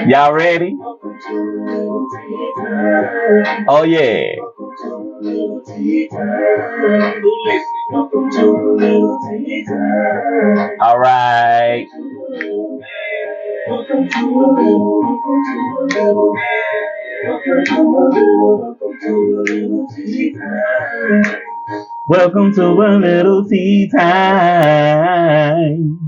Y'all ready? Oh yeah. All right. Welcome to a little tea time.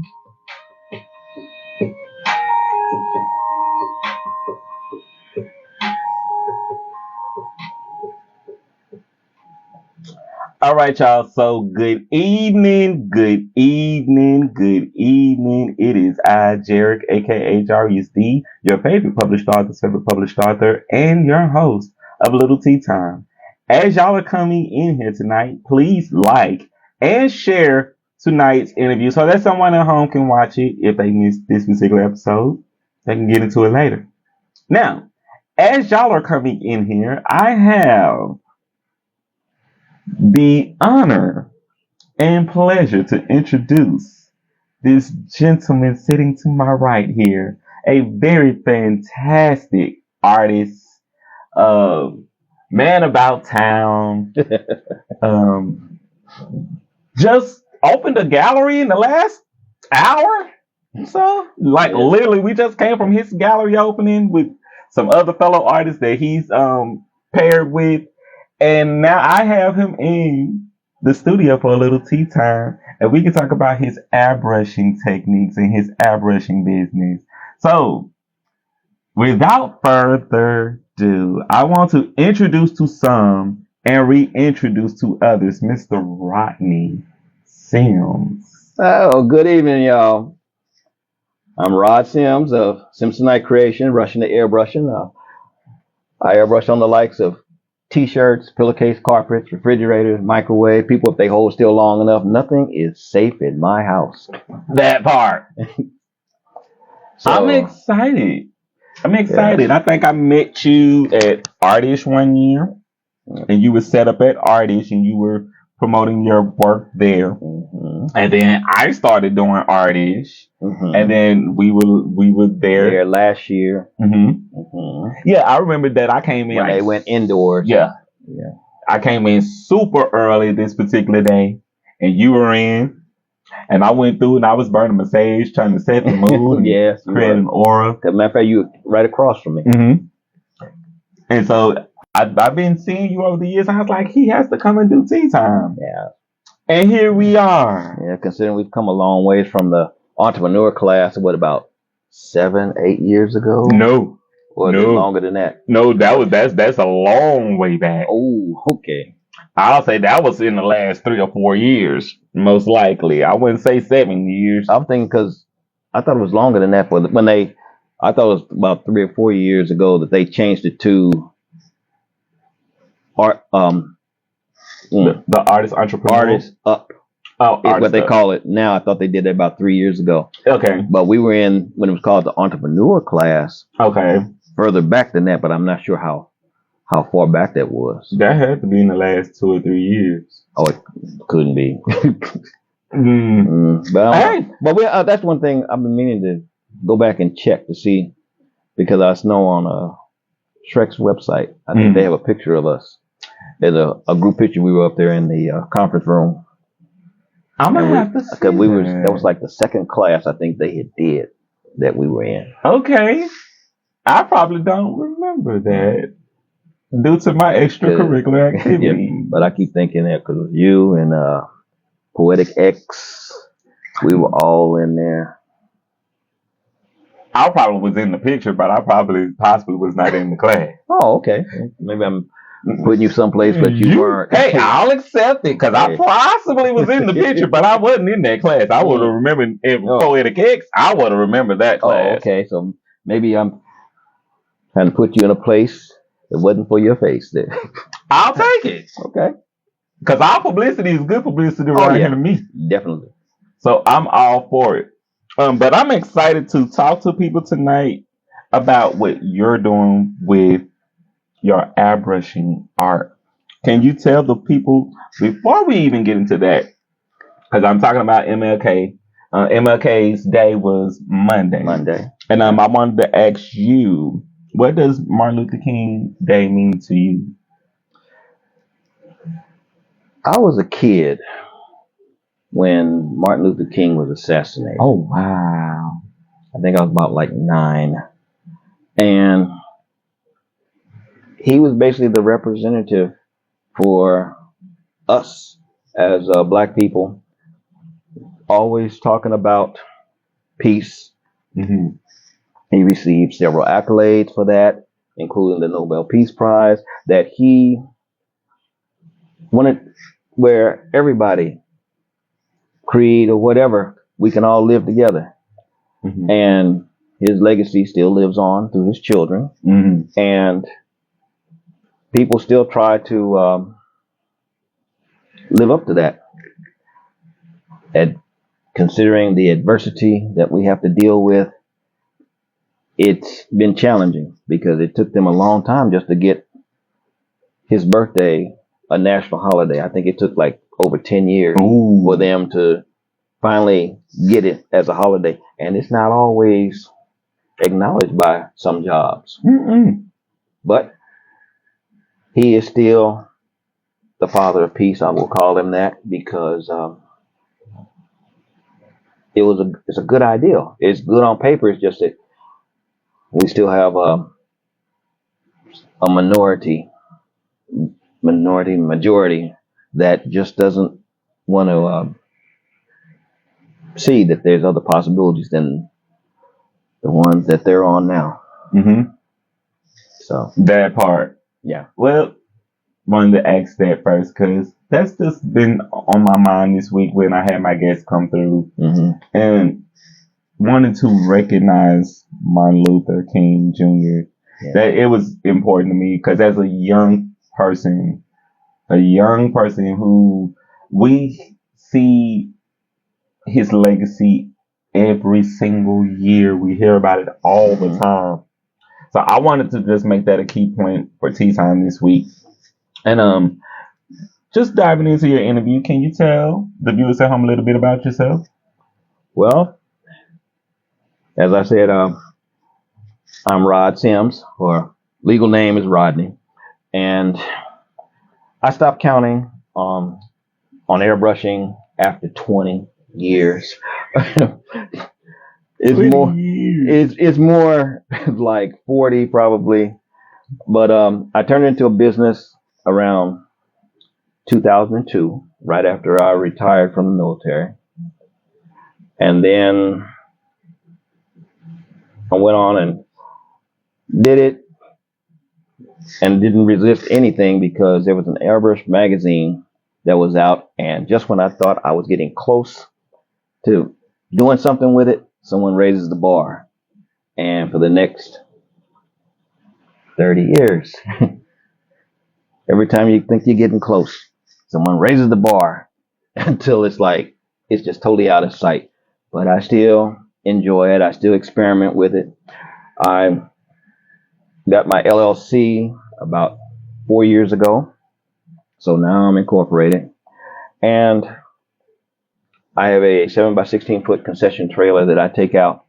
All right, y'all. So good evening, good evening, good evening. It is I, Jarek, aka Jarius D, your favorite published author, and your host of Little Tea Time. As y'all are coming in here tonight, please like and share tonight's interview so that someone at home can watch it if they missed this particular episode. They can get into it later. Now, as y'all are coming in here, I have the honor and pleasure to introduce this gentleman sitting to my right here, a very fantastic artist, man about town, um, just opened a gallery in the last hour. So, like, literally, we just came from his gallery opening with some other fellow artists that he's paired with. And now I have him in the studio for a little tea time, and we can talk about his airbrushing techniques and his airbrushing business. So, without further ado, I want to introduce to some and reintroduce to others Mr. Rodney Sims. Oh, good evening, y'all. I'm Rod Sims of Simpsonite Creation, Rushing the Airbrushing. I airbrush on the likes of T-shirts, pillowcase carpets, refrigerators, microwave. People, if they hold still long enough, nothing is safe in my house. That part. So, I'm excited. Yeah. I think I met you at Artish one year, and you were set up at Artish, and you were promoting your work there. Mm-hmm. And then I started doing Artish, mm-hmm. and then we were there last year. Mm-hmm. Mm-hmm. Yeah, I remember that I came in when they went indoors. Yeah, I came in super early this particular day, and you were in, and I went through and I was burning my sage, trying to set the mood, yes, and create an aura. As a matter of fact, you were right across from me. Mm-hmm. And so I've been seeing you over the years. I was like, he has to come and do tea time. Yeah. And here we are. Yeah, considering we've come a long ways from the entrepreneur class, what, about 7-8 years ago? No. Or no. Longer than that? No, that's a long way back. Oh, okay. I'll say that was in the last 3 or 4 years, most likely. I wouldn't say 7 years. I'm thinking because I thought it was longer than that. But I thought it was about 3 or 4 years ago that they changed it to art. The artist entrepreneur. Artist up. Oh, is what they call it now. I thought they did that about 3 years ago. Okay. But we were in when it was called the entrepreneur class. Okay. Further back than that, but I'm not sure how far back that was. That had to be in the last 2 or 3 years. Oh, it couldn't be. But that's one thing I've been meaning to go back and check to see, because I know on Shrek's website, I think they have a picture of us. There's a group picture. We were up there in the conference room. I'm gonna have to see that was like the second class I think they had did that we were in. Okay. I probably don't remember that due to my extracurricular activity. Yeah, but I keep thinking that because you and Poetic X, we were all in there. I probably was in the picture, but I possibly was not in the class. Oh, okay. Maybe I'm putting you someplace, but you weren't. Hey, I'll accept it because I possibly was in the picture, but I wasn't in that class. I would have remembered Poetic X. I would have remembered that class. Oh, okay. So maybe I'm trying to put you in a place that wasn't for your face there. I'll take it. Okay. Because our publicity is good publicity right here to me. Definitely. So I'm all for it. But I'm excited to talk to people tonight about what you're doing with your airbrushing art. Can you tell the people, before we even get into that, because I'm talking about MLK, MLK's Day was Monday. Monday. And I wanted to ask you, what does Martin Luther King Day mean to you? I was a kid when Martin Luther King was assassinated. Oh, wow. I think I was about like 9. And he was basically the representative for us as black people, always talking about peace. Mm-hmm. He received several accolades for that, including the Nobel Peace Prize, that he wanted where everybody, creed or whatever, we can all live together. Mm-hmm. And his legacy still lives on through his children. Mm-hmm. And people still try to live up to that. And considering the adversity that we have to deal with, it's been challenging because it took them a long time just to get his birthday a national holiday. I think it took like over 10 years Ooh. for them to finally get it as a holiday. And it's not always acknowledged by some jobs. Mm-mm. But he is still the father of peace. I will call him that because it's a good ideal. It's good on paper. It's just that we still have a majority that just doesn't want to see that there's other possibilities than the ones that they're on now. Mm-hmm. So that part. Yeah. Well, wanted to ask that first because that's just been on my mind this week when I had my guests come through, Mm-hmm. and wanted to recognize Martin Luther King Jr. Yeah. That it was important to me because as a young person who we see his legacy every single year. We hear about it all the time. So I wanted to just make that a key point for Tea Time this week. And just diving into your interview, can you tell the viewers at home a little bit about yourself? Well, as I said, I'm Rod Sims, or legal name is Rodney, and I stopped counting on airbrushing after 20 years. It's more like 40 probably, but I turned it into a business around 2002, right after I retired from the military, and then I went on and did it and didn't resist anything because there was an airbrush magazine that was out, and just when I thought I was getting close to doing something with it, someone raises the bar, and for the next 30 years, every time you think you're getting close, someone raises the bar until it's like it's just totally out of sight. But I still enjoy it. I still experiment with it. I got my LLC about 4 years ago, so now I'm incorporated, and I have a 7x16 foot concession trailer that I take out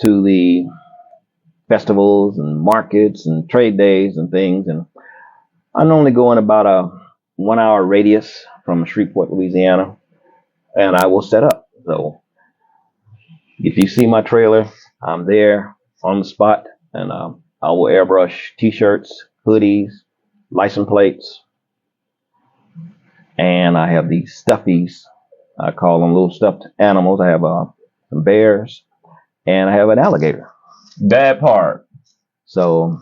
to the festivals and markets and trade days and things, and I normally go in about a 1 hour radius from Shreveport, Louisiana, and I will set up. So if you see my trailer, I'm there on the spot, and I will airbrush t-shirts, hoodies, license plates, and I have these stuffies. I call them little stuffed animals. I have some bears, and I have an alligator. That part. So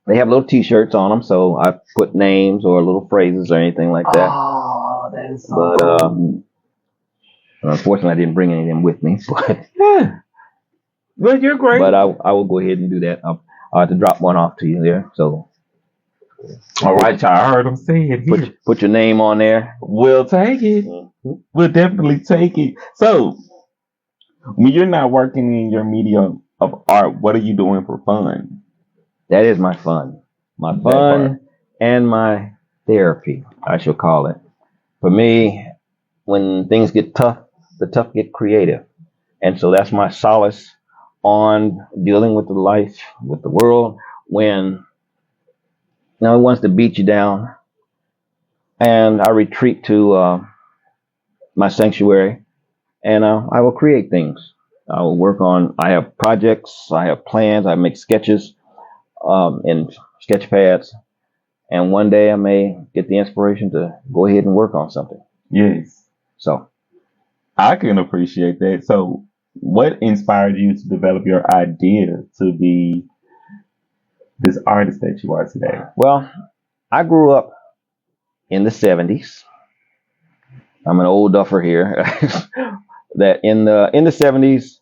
they have little t-shirts on them, so I put names or little phrases or anything like that. Oh, that is so But cool. Unfortunately, I didn't bring any of them with me. But yeah. But you're great. But I will go ahead and do that. I'll have to drop one off to you there. So, all right, y'all. I heard him say it here. Put your name on there. We'll take it. Mm-hmm. We'll definitely take it. So, when you're not working in your medium of art, what are you doing for fun? That is my fun. My fun and my therapy, I shall call it. For me, when things get tough, the tough get creative. And so that's my solace on dealing with the life, with the world, when it wants to beat you down. And I retreat to my sanctuary, and I will create things. I will work on. I have projects. I have plans. I make sketches in sketch pads, and one day I may get the inspiration to go ahead and work on something. Yes. So I can appreciate that. So, what inspired you to develop your idea to be this artist that you are today? well, I grew up in the 70s. I'm an old duffer here. That in the 70s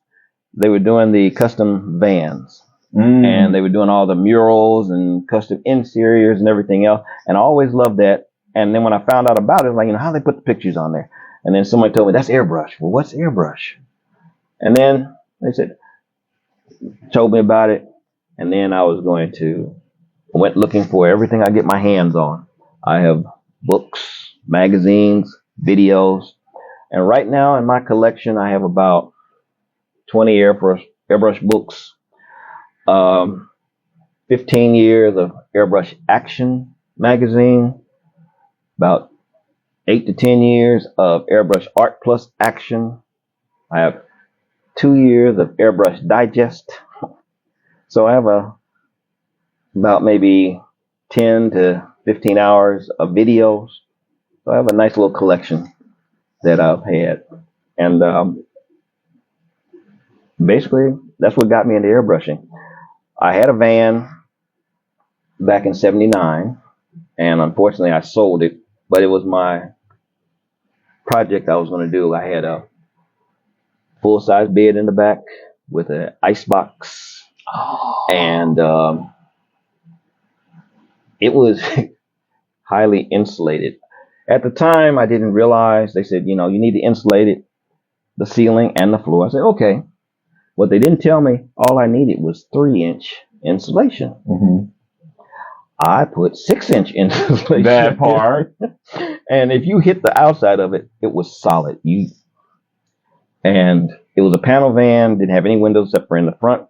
they were doing the custom vans, and they were doing all the murals and custom interiors and everything else. And I always loved that. And then when I found out about it, like, how they put the pictures on there. And then somebody told me that's airbrush. Well, what's airbrush? And then they told me about it. And then I went looking for everything I get my hands on. I have books, magazines, videos. And right now in my collection, I have about 20 airbrush books, 15 years of airbrush action magazine, about 8 to 10 years of airbrush art plus action. I have 2 years of airbrush digest. So I have about maybe 10 to 15 hours of videos. So I have a nice little collection that I've had. And basically, that's what got me into airbrushing. I had a van back in '79, and unfortunately I sold it, but it was my project I was going to do. I had a full-size bed in the back with an ice box, and it was highly insulated. At the time, I didn't realize. They said, you need to insulate it, the ceiling and the floor. I said, okay. What they didn't tell me, all I needed was 3-inch insulation. Mm-hmm. I put 6-inch insulation. That part. And if you hit the outside of it, it was solid. And it was a panel van, didn't have any windows except for in the front.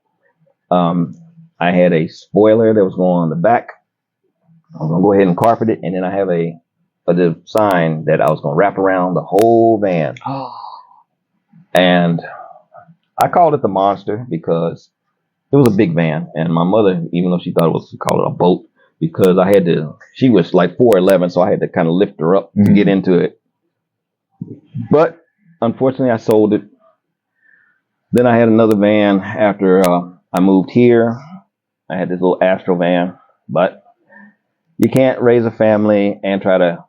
I had a spoiler that was going on the back. I was going to go ahead and carpet it. And then I have a design that I was going to wrap around the whole van. And I called it the Monster because it was a big van. And my mother, even though she thought it was, called it a boat, because she was like 4'11", so I had to kind of lift her up to get into it. But unfortunately, I sold it. Then I had another van after I moved here. I had this little Astro van, but you can't raise a family and try to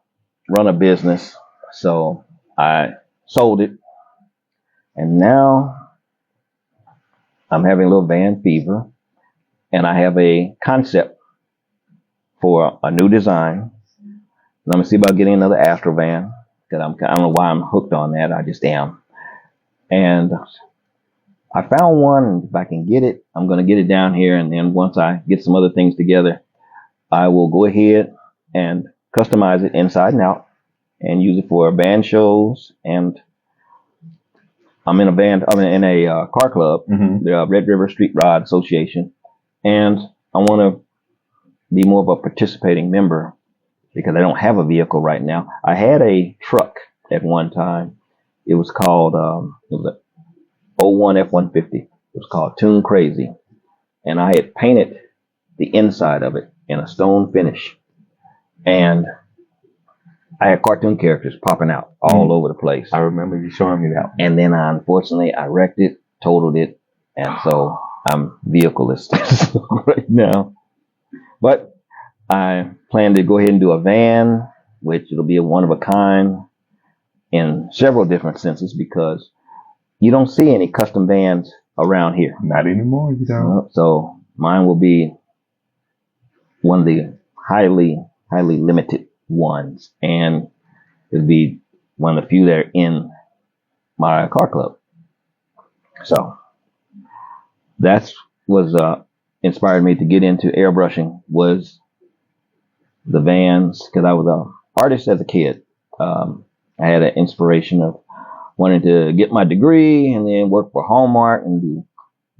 run a business. So I sold it. And now I'm having a little van fever, and I have a concept for a new design. And I'm gonna see about getting another Astro van, because I don't know why I'm hooked on that. I just am. And I found one, and if I can get it, I'm gonna get it down here. And then once I get some other things together, I will go ahead and customize it inside and out, and use it for band shows. And I'm in a car club, the Red River Street Rod Association, and I want to be more of a participating member because I don't have a vehicle right now. I had a truck at one time. It was called it was a 01 F-150. It was called Tune Crazy, and I had painted the inside of it in a stone finish, and I had cartoon characters popping out all over the place. I remember you showing me that one. And then unfortunately I wrecked it, totaled it, and so I'm vehicleless right now. But I plan to go ahead and do a van, which it'll be a one of a kind in several different senses, because you don't see any custom vans around here. Not anymore, you don't. So mine will be one of the highly limited ones, and it'll be one of the few that are in my car club. So that's was inspired me to get into airbrushing, was the vans, because I was an artist as a kid. I had an inspiration of wanted to get my degree and then work for Hallmark and do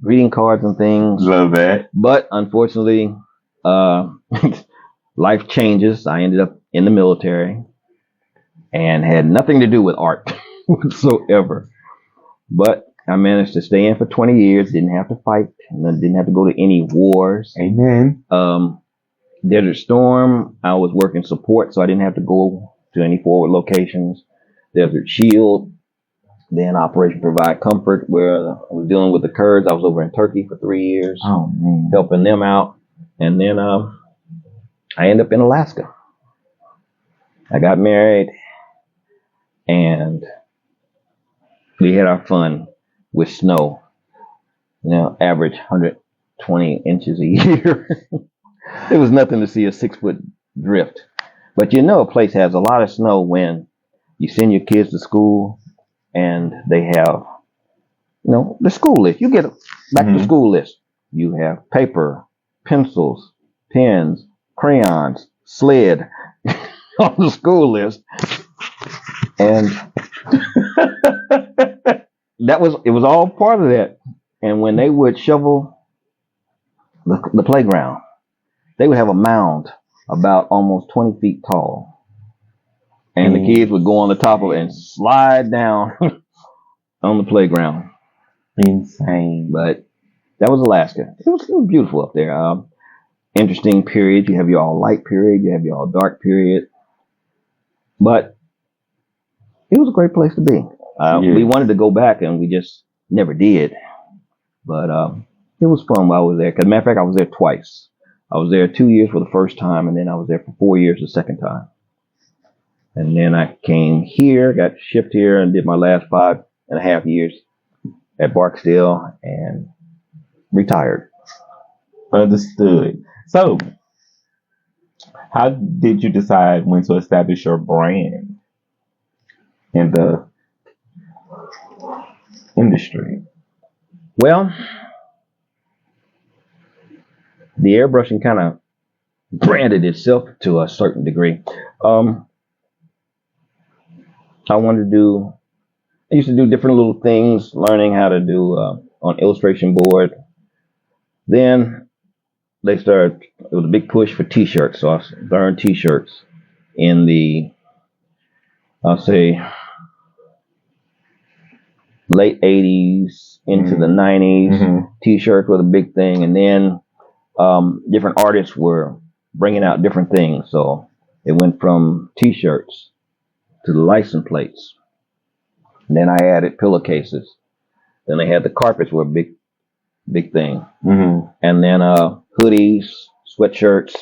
greeting cards and things. Love that. But unfortunately, life changes. I ended up in the military and had nothing to do with art whatsoever. But I managed to stay in for 20 years, didn't have to fight, and didn't have to go to any wars. Amen. Desert Storm, I was working support, so I didn't have to go to any forward locations. Desert Shield, then Operation Provide Comfort, where I was dealing with the Kurds. I was over in Turkey for 3 years, Oh, man. helping them out. And then I ended up in Alaska. I got married, and we had our fun with snow. Average 120 inches a year. It was nothing to see a 6-foot drift. But a place has a lot of snow when you send your kids to school and they have, the school list. You get back to school list. You have paper, pencils, pens, crayons, sled on the school list. And it was all part of that. And when they would shovel the playground, they would have a mound about almost 20 feet tall. And the kids would go on the top of it and slide down on the playground. Insane. But that was Alaska. It was beautiful up there. Interesting period. You have your all light period. You have your all dark period. But it was a great place to be. We wanted to go back and we just never did. But it was fun while I was there. As a matter of fact, I was there twice. I was there 2 years for the first time, and then I was there for 4 years the second time. And then I came here, got shipped here, and did my last 5.5 years at Barksdale and retired. Understood. So, how did you decide when to establish your brand in the industry? Well, the airbrushing kind of branded itself to a certain degree. I used to do different little things, learning how to do on illustration board. Then it was a big push for t-shirts. So I learned t-shirts in the, I'll say, late 80s into the 90s. T-shirts were the big thing. And then different artists were bringing out different things. So it went from t-shirts to the license plates. And then I added pillowcases. Then they had the carpets were a big thing. And then hoodies, sweatshirts.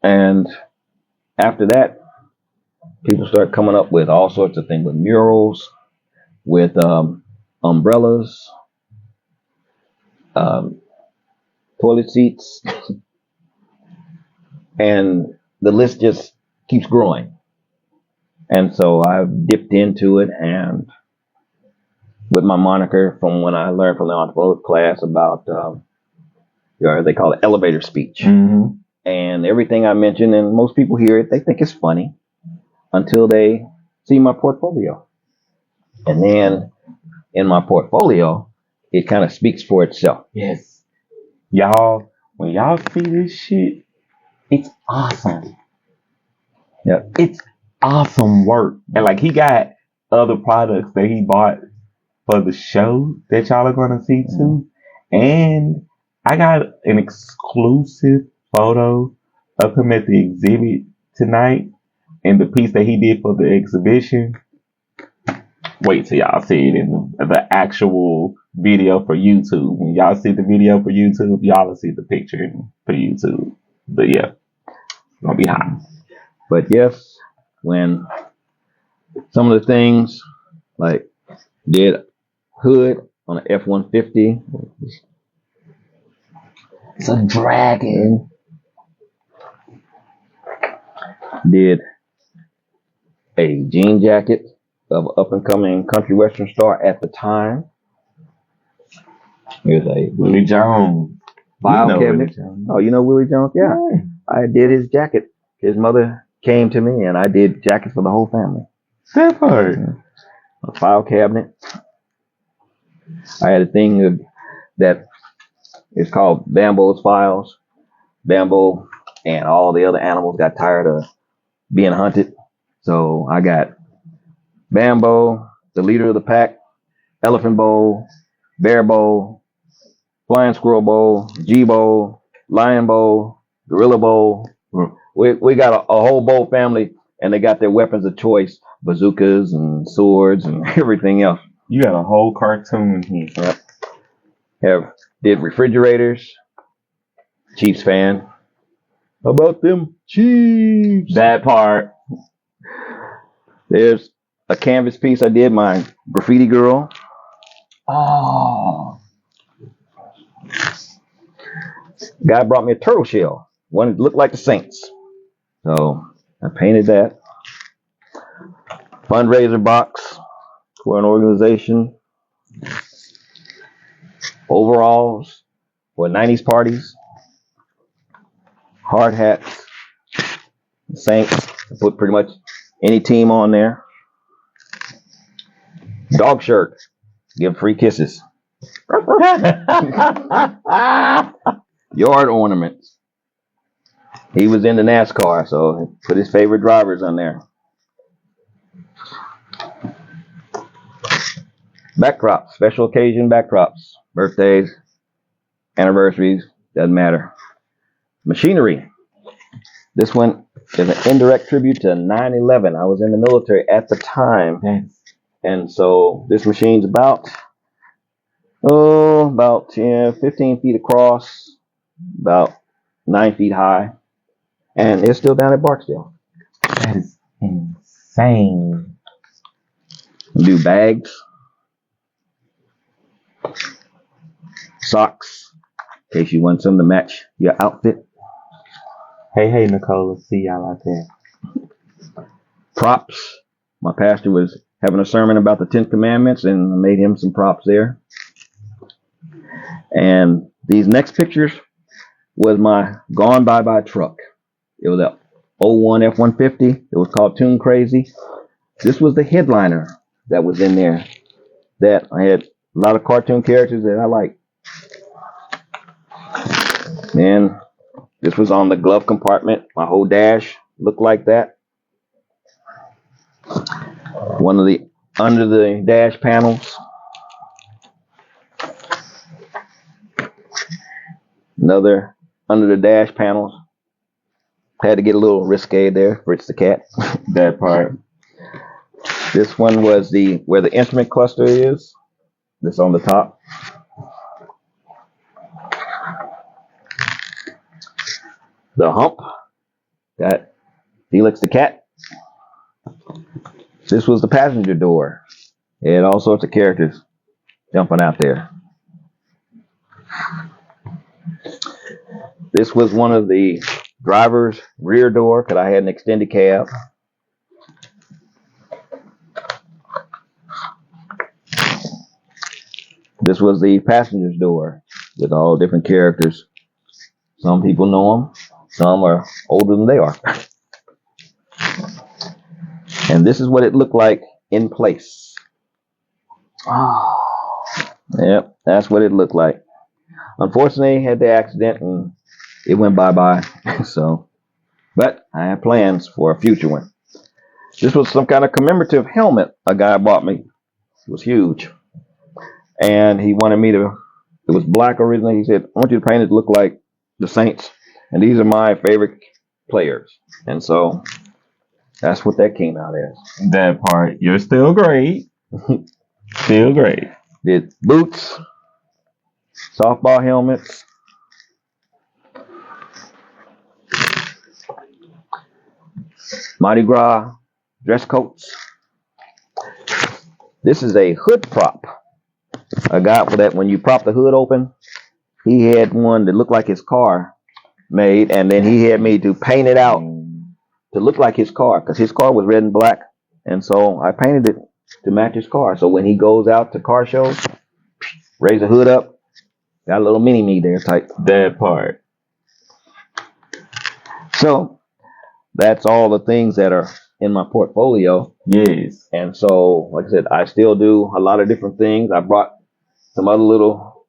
And after that, people started coming up with all sorts of things, with murals, with umbrellas, toilet seats, and the list just keeps growing. And so I've dipped into it, and with my moniker from when I learned from the entrepreneur class about, they call it elevator speech. And everything I mention, and most people hear it, they think it's funny until they see my portfolio. And then in my portfolio, it kind of speaks for itself. Yes. Y'all, when y'all see this shit, it's awesome. Yeah. It's awesome work. And like, he got other products that he bought for the show that y'all are going to see too. And I got an exclusive photo of him at the exhibit tonight and the piece that he did for the exhibition. Wait till y'all see it in the actual video for YouTube. When y'all see the video for YouTube, y'all will see the picture for YouTube. But yeah, it's gonna be hot. But yes, when some of the things like did hood on an F-150, it's a dragon. Did a jean jacket of an up-and-coming country western star at the time. Here's a Willie Jones. file cabinet. Willie Jones. Oh, you know Willie Jones? Yeah. I did his jacket. His mother came to me, and I did jackets for the whole family. That part. a file cabinet. I had a thing that is called Bambo's Files. Bambo and all the other animals got tired of being hunted. So I got Bambo, the leader of the pack, Elephant Bowl, Bear Bowl, Flying Squirrel Bowl, G Bowl, Lion Bowl, Gorilla Bowl. We got a whole bowl family, and they got their weapons of choice, bazookas and swords and everything else. You got a whole cartoon here. Yep. Did refrigerators. Chiefs fan. How about them Chiefs? That part. There's a canvas piece I did, my graffiti girl. Oh. Guy brought me a turtle shell. One that looked like the Saints. So I painted that. Fundraiser box for an organization. Overalls for 90s parties. Hard hats. Saints. I put pretty much any team on there. Dog shirt. Give free kisses. Yard ornaments. He was into NASCAR, so he put his favorite drivers on there. Backdrops, special occasion backdrops. Birthdays, anniversaries, doesn't matter. Machinery. This one is an indirect tribute to 9/11. I was in the military at the time. And so this machine's about 15 feet across, about 9 feet high, and it's still down at Barksdale. That is insane. Do bags, socks, in case you want some to match your outfit. Hey, Nicola, see y'all out there. Props. My pastor was having a sermon about the 10 Commandments, and I made him some props there. And these next pictures was my gone bye truck. It was a 01 F-150. It was called Toon Crazy. This was the headliner that was in there. That I had a lot of cartoon characters that I liked. And this was on the glove compartment. My whole dash looked like that. One of the under the dash panels. Another under the dash panels. Had to get a little risque there for It's the Cat. That part. This one was where the instrument cluster is. This on the top. The hump. Got Felix the Cat. This was the passenger door. It had all sorts of characters jumping out there. This was one of the driver's rear door because I had an extended cab. This was the passenger's door with all different characters. Some people know them. Some are older than they are. And this is what it looked like in place. Oh. Yep, that's what it looked like. Unfortunately, had the accident and it went bye-bye. So, but I have plans for a future one. This was some kind of commemorative helmet a guy bought me. It was huge. And he wanted me to, it was black originally. He said, I want you to paint it to look like the Saints. And these are my favorite players. And so that's what that came out as. That part. You're still great. Still great. Did boots, softball helmets, Mardi Gras dress coats. This is a hood prop. I got for that when you prop the hood open. He had one that looked like his car made, and then he had me to paint it out to look like his car because his car was red and black, and so I painted it to match his car. So when he goes out to car shows, raise the hood up, got a little mini me there type. That part. So that's all the things that are in my portfolio. Yes. And so, like I said, I still do a lot of different things. I brought some other little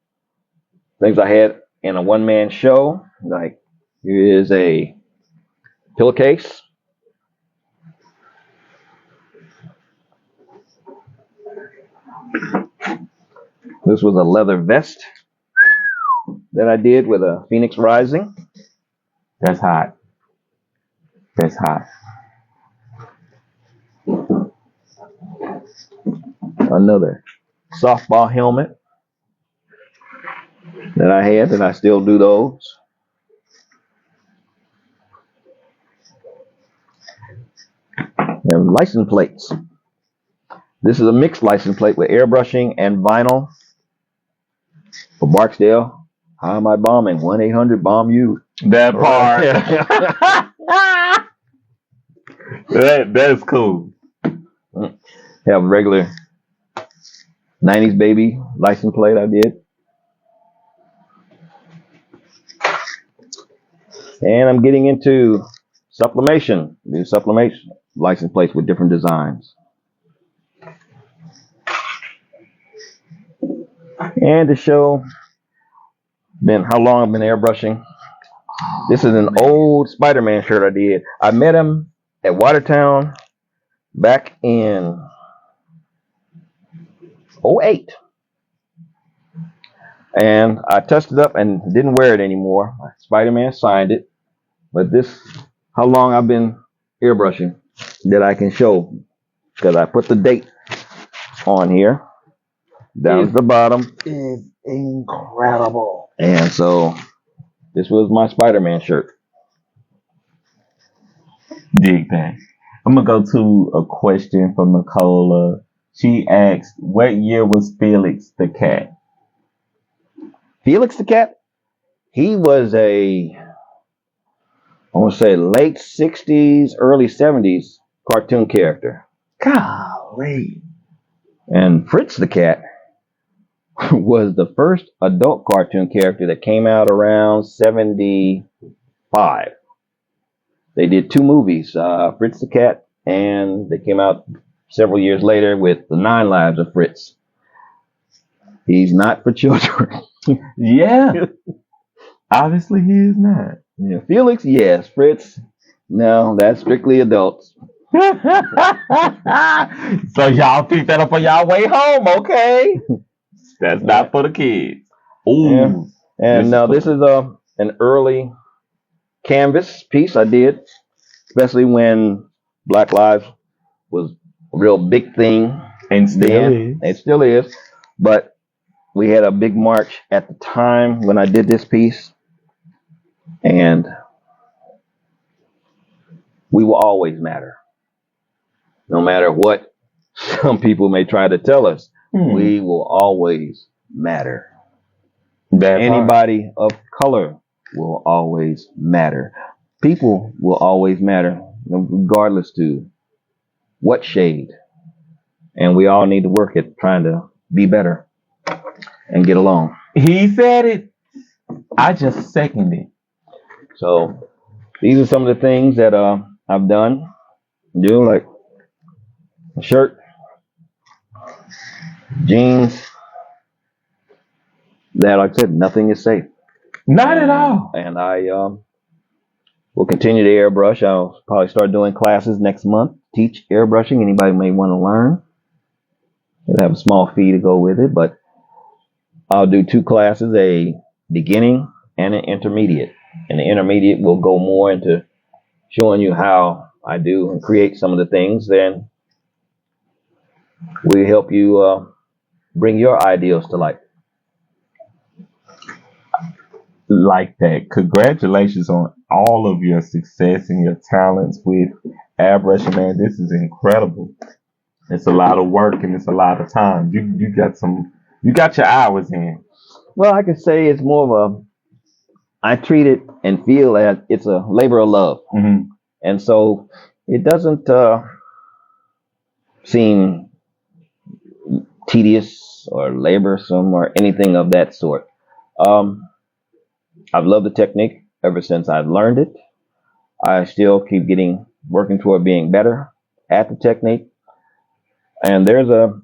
things I had in a one-man show. Like, here is a pillowcase. This was a leather vest that I did with a Phoenix Rising. That's hot. That's hot. Another softball helmet that I had, and I still do those. And license plates. This is a mixed license plate with airbrushing and vinyl for Barksdale. How am I bombing? 1-800-BOMB-YOU. That part. That's cool. Have a regular 90s baby license plate I did. And I'm getting into sublimation. Do sublimation license plates with different designs. And to show then how long I've been airbrushing. This is an old Spider-Man shirt I did. I met him at Watertown back in 08. And I touched it up and didn't wear it anymore. Spider-Man signed it. But this, how long I've been airbrushing that I can show. Because I put the date on here. Down at the bottom. It's incredible. And so, this was my Spider-Man shirt. Dig that. I'm going to go to a question from Nicola. She asked, what year was Felix the cat? Felix the cat? He was I want to say late 60s, early 70s cartoon character. Golly. And Fritz the cat was the first adult cartoon character that came out around 75. They did 2 movies, Fritz the cat, and they came out several years later with The 9 Lives of Fritz. He's not for children. Yeah. Obviously he is not. Yeah, Felix, yes. Fritz, no, that's strictly adults. So y'all pick that up on y'all way home, okay? That's not for the kids. Ooh. Yeah. And this is an early canvas piece I did, especially when Black Lives was a real big thing. And still is. It still is. But we had a big march at the time when I did this piece. And we will always matter. No matter what some people may try to tell us, we will always matter. Anybody of color will always matter. People will always matter, regardless to what shade. And we all need to work at trying to be better and get along. He said it. I just second it. So these are some of the things that I've done. Like a shirt, jeans. That, like I said, nothing is safe. Not at all. And I will continue to airbrush. I'll probably start doing classes next month. Teach airbrushing. Anybody may want to learn. It'll have a small fee to go with it, but I'll do 2 classes, a beginning and an intermediate. And the intermediate will go more into showing you how I do and create some of the things. Then we help you bring your ideals to life. Like that. Congratulations on all of your success and your talents with airbrushing, man. This is incredible. It's a lot of work and it's a lot of time. You got your hours in. Well, I could say it's more of I treat it and feel that it's a labor of love. Mm-hmm. And so it doesn't seem tedious or laborsome or anything of that sort. I've loved the technique ever since I've learned it. I still keep working toward being better. at the technique. And there's a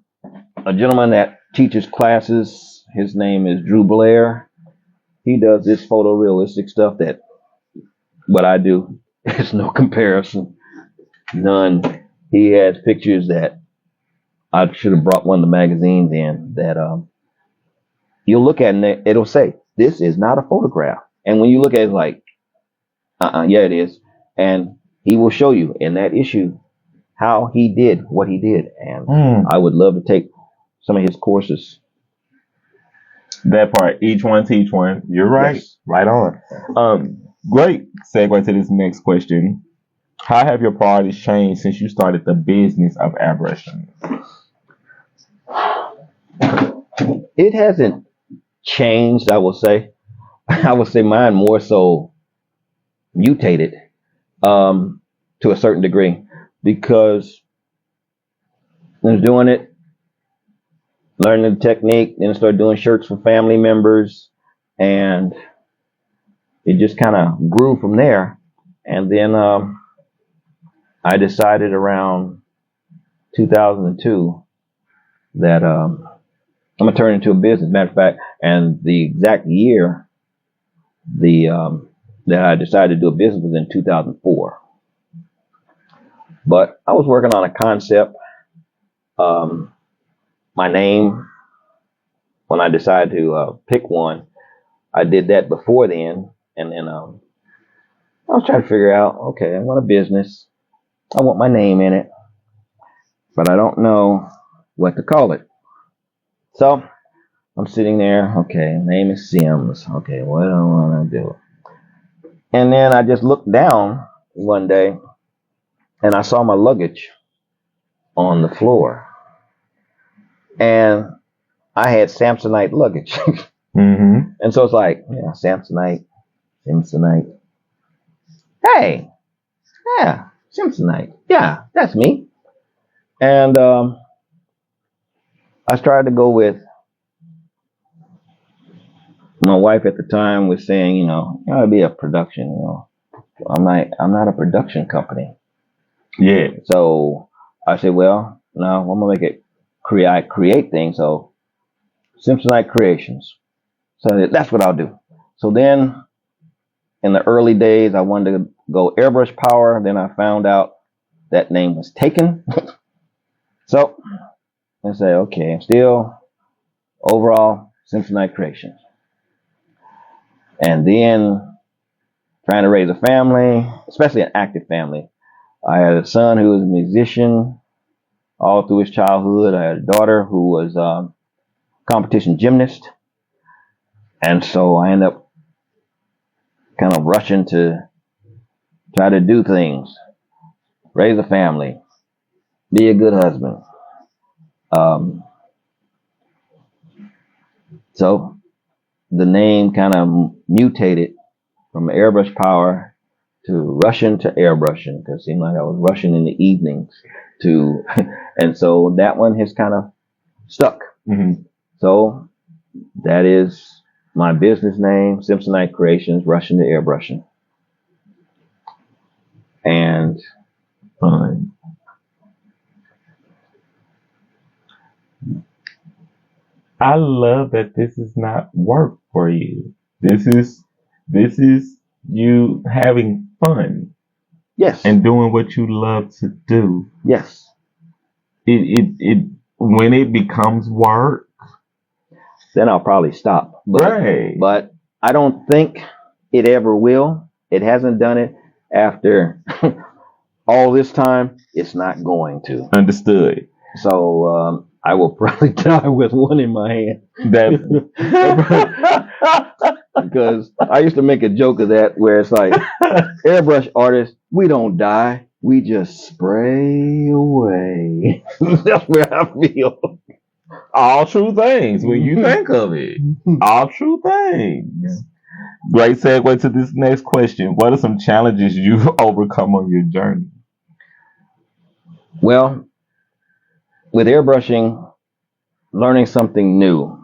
gentleman that teaches classes. His name is Drew Blair. He does this photorealistic stuff that what I do is no comparison, none. He has pictures that I should have brought one of the magazines in that you'll look at and it'll say, this is not a photograph. And when you look at it, it's like, yeah, it is. And he will show you in that issue how he did what he did. And I would love to take some of his courses. That part, each one teach one. You're right. Yes. Right on. Great segue to this next question. How have your priorities changed since you started the business of airbrushing? It hasn't changed, I will say. I would say mine more so mutated to a certain degree, because I was doing it, learning the technique, then I started doing shirts for family members, and it just kind of grew from there. And then I decided around 2002 that I'm gonna turn it into a business. Matter of fact, and the exact year that I decided to do a business was in 2004. But I was working on a concept. My name, when I decided to pick one, I did that before then, and then I was trying to figure out, okay, I want a business. I want my name in it, but I don't know what to call it. So I'm sitting there, okay, name is Sims. Okay, what do I want to do? And then I just looked down one day and I saw my luggage on the floor. And I had Samsonite luggage. Mm-hmm. And so it's like, yeah, Samsonite. Hey, yeah, Samsonite. Yeah, that's me. And I started to go with, my wife at the time was saying, you gotta be a production, I'm not a production company. Yeah. So I said, well, no, I'm gonna make it create things. So Simpsonite Creations. So that's what I'll do. So then in the early days, I wanted to go airbrush power. Then I found out that name was taken. So I say, okay, I'm still overall Simpsonite Creations. And then trying to raise a family, especially an active family. I had a son who was a musician all through his childhood. I had a daughter who was a competition gymnast. And so I ended up kind of rushing to try to do things, raise a family, be a good husband. So the name kind of mutated from airbrush power to rushing to airbrushing, because it seemed like I was rushing in the evenings to, and so that one has kind of stuck. Mm-hmm. So that is my business name, Simpsonite Creations, rushing to airbrushing. And Fun. I love that this is not work for you. This is you having fun yes, and doing what you love to do. yes, It when it becomes work, then I'll probably stop. right? But I don't think it ever will. It hasn't done it after all this time. It's not going to. Understood. So I will probably die with one in my hand. Because I used to make a joke of that, where it's like, airbrush artists, we don't die, we just spray away. That's where I feel. All true things when you think of it. All true things. Great segue to this next question. What are some challenges you've overcome on your journey? Well, with airbrushing, learning something new.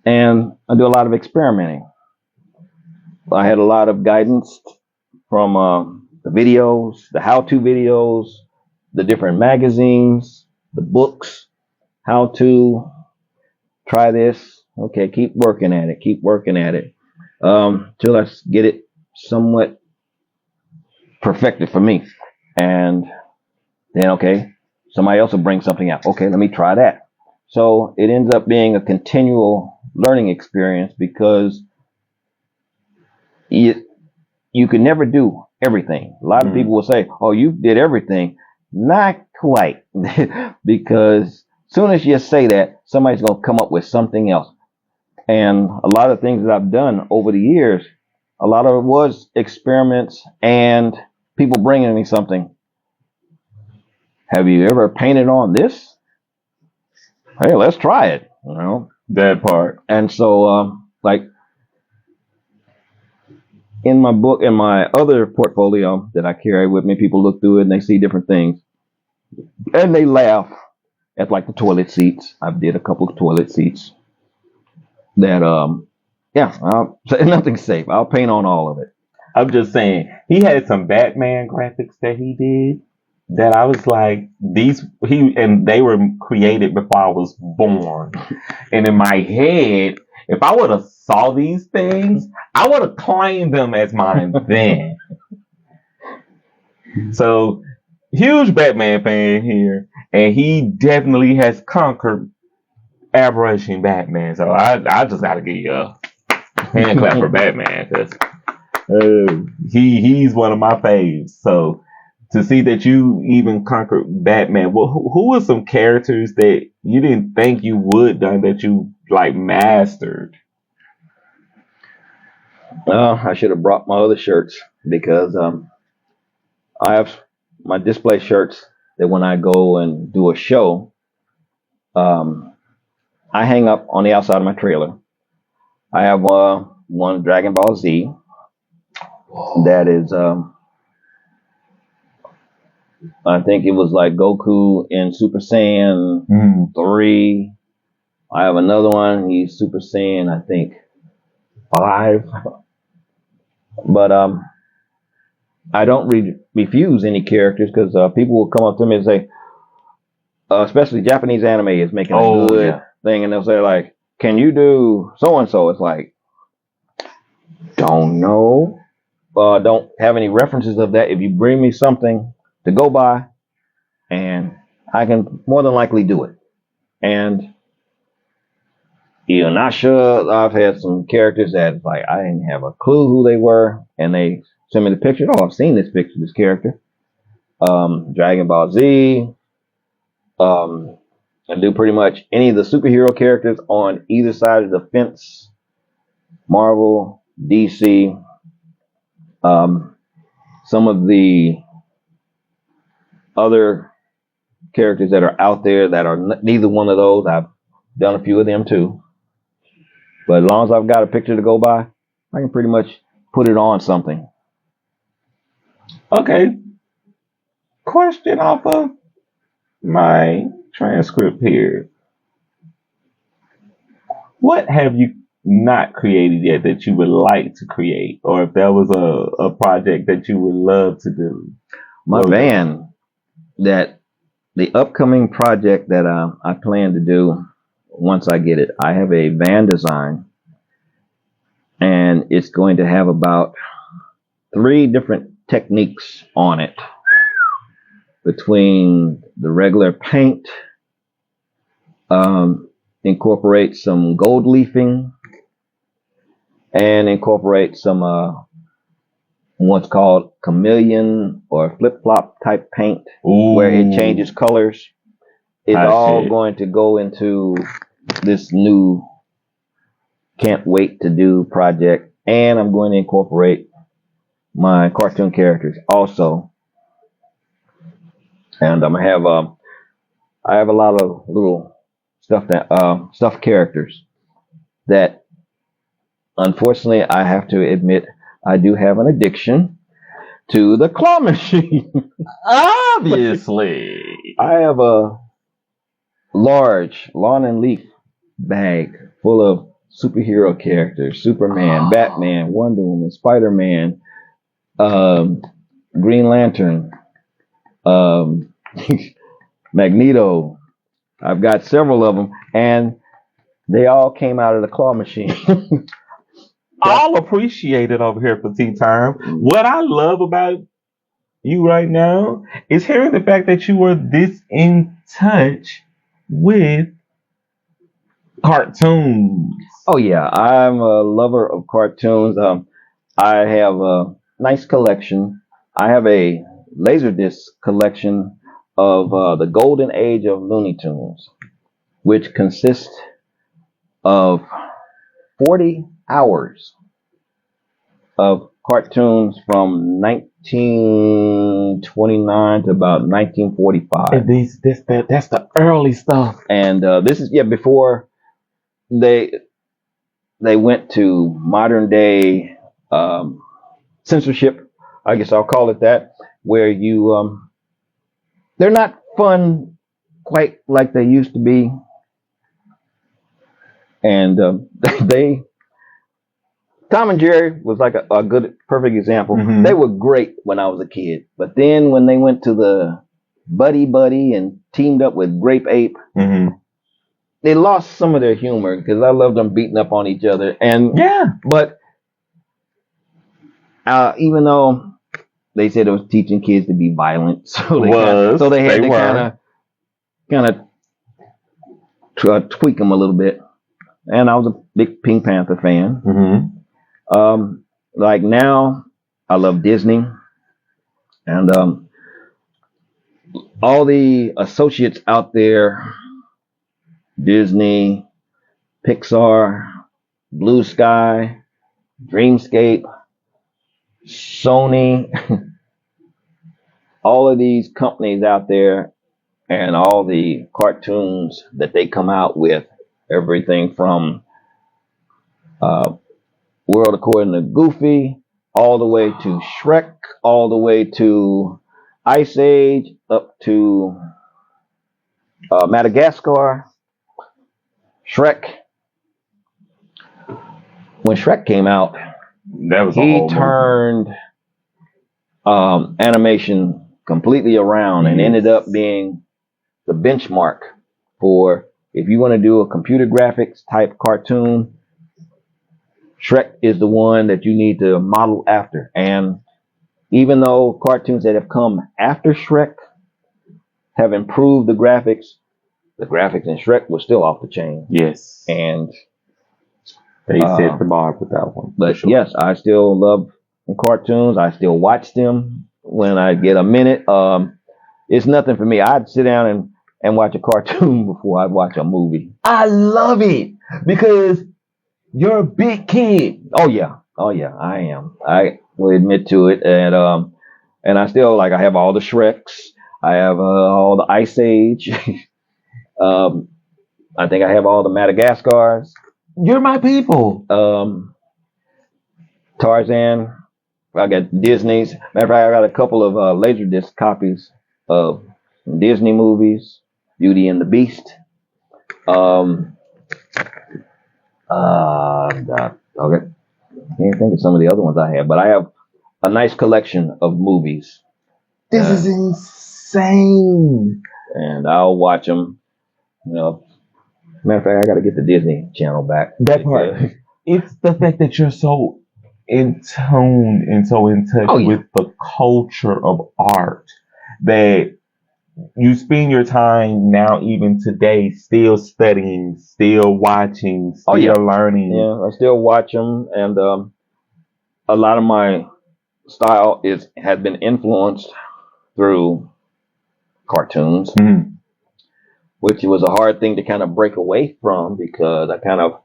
And I do a lot of experimenting. I had a lot of guidance from the videos, the how-to videos, the different magazines, the books, how to try this. Okay, keep working at it. Keep working at it till I get it somewhat perfected for me. And then, okay, somebody else will bring something out. Okay, let me try that. So it ends up being a continual learning experience because you can never do everything. A lot of people will say, "Oh, you did everything." Not quite, because soon as you say that, somebody's going to come up with something else. And a lot of things that I've done over the years, a lot of it was experiments and people bringing me something. Have you ever painted on this? Hey, let's try it. That part. And so, like in my book, in my other portfolio that I carry with me, people look through it and they see different things, and they laugh at like the toilet seats. I did a couple of toilet seats that, yeah, nothing's safe. I'll paint on all of it. I'm just saying, he had some Batman graphics that he did that I was like, they were created before I was born. And in my head, if I would have saw these things, I would have claimed them as mine then. So, huge Batman fan here, and he definitely has conquered airbrushing Batman. So I just gotta give you a hand clap for Batman, because he's one of my faves. So to see that you even conquered Batman, well, who were some characters that you didn't think you would done that you like mastered? I should have brought my other shirts because I have my display shirts that when I go and do a show, I hang up on the outside of my trailer. I have one Dragon Ball Z that is, I think it was like Goku in Super Saiyan 3. I have another one. He's Super Saiyan, I think, 5. But I don't refuse any characters because people will come up to me and say, especially Japanese anime is making a good thing, and they'll say like, "Can you do so and so?" It's like, don't know, don't have any references of that. If you bring me something to go by, and I can more than likely do it. And you're not sure. I've had some characters that like I didn't have a clue who they were, and they send me the picture. Oh, I've seen this picture, this character. Dragon Ball Z. I do pretty much any of the superhero characters on either side of the fence. Marvel, DC. Some of the other characters that are out there that are neither one of those, I've done a few of them too. But as long as I've got a picture to go by, I can pretty much put it on something. Okay. Question off of my transcript here. What have you not created yet that you would like to create? Or if there was a project that you would love to do? My van, that the upcoming project that I plan to do once I get it, I have a van design, and it's going to have about 3 different techniques on it, between the regular paint, incorporate some gold leafing, and incorporate some what's called chameleon or flip-flop type paint. Ooh. Where it changes colors. It's all going to go into this new can't wait to do project, and I'm going to incorporate my cartoon characters also. And I'm gonna have I have a lot of little stuffed characters that, unfortunately, I have to admit I do have an addiction to the claw machine. Obviously. I have a large lawn and leaf bag full of superhero characters: Superman, Batman, Wonder Woman, Spider-Man, Green Lantern, Magneto. I've got several of them, and they all came out of the claw machine. All appreciated over here for tea time. What I love about you right now is hearing the fact that you were this in touch with cartoons. Oh yeah, I'm a lover of cartoons. I have a nice collection. I have a Laserdisc collection of the golden age of Looney Tunes, which consists of 40 hours of cartoons from 1929 to about 1945. And that's the early stuff. And this is before they went to modern day censorship. I guess I'll call it that, where you they're not fun quite like they used to be, and they Tom and Jerry was like a good, perfect example. Mhm. They were great when I was a kid, but then when they went to the Buddy Buddy and teamed up with Grape Ape, Hmm. they lost some of their humor because I loved them beating up on each other. And Yeah. but even though they said it was teaching kids to be violent, so they had to kind of tweak them a little bit. And I was a big Pink Panther fan. Hmm. Like now, I love Disney, and all the associates out there, Disney, Pixar, Blue Sky, Dreamscape, Sony, all of these companies out there, and all the cartoons that they come out with, everything from World According to Goofy, all the way to Shrek, all the way to Ice Age, up to Madagascar, Shrek. When Shrek came out, That was a he whole movie. turned animation completely around and ended up being the benchmark for if you want to do a computer graphics type cartoon. Shrek is the one that you need to model after. And even though cartoons that have come after Shrek have improved the graphics in Shrek was still off the chain. Yes. And They set the bar with that one. but sure. yes, I still love cartoons. I still watch them when I get a minute. It's nothing for me. I'd sit down and watch a cartoon before I'd watch a movie. I love it because you're a big kid. Oh yeah, I am. I will admit to it, and I still I have all the Shreks. I have all the Ice Age. I think I have all the Madagascars. You're my people. Tarzan. I got Disney's. Matter of fact, I got a couple of Laserdisc copies of Disney movies, Beauty and the Beast. Okay. Can't think of some of the other ones I have, but I have a nice collection of movies. This is insane. And I'll watch them. Matter of fact, I got to get the Disney Channel back. That part. It's the fact that you're so in tune and so in touch with the culture of art that you spend your time now, even today, still studying, still watching, still learning. Yeah, I still watch them, and a lot of my style has been influenced through cartoons, which was a hard thing to kind of break away from because I kind of,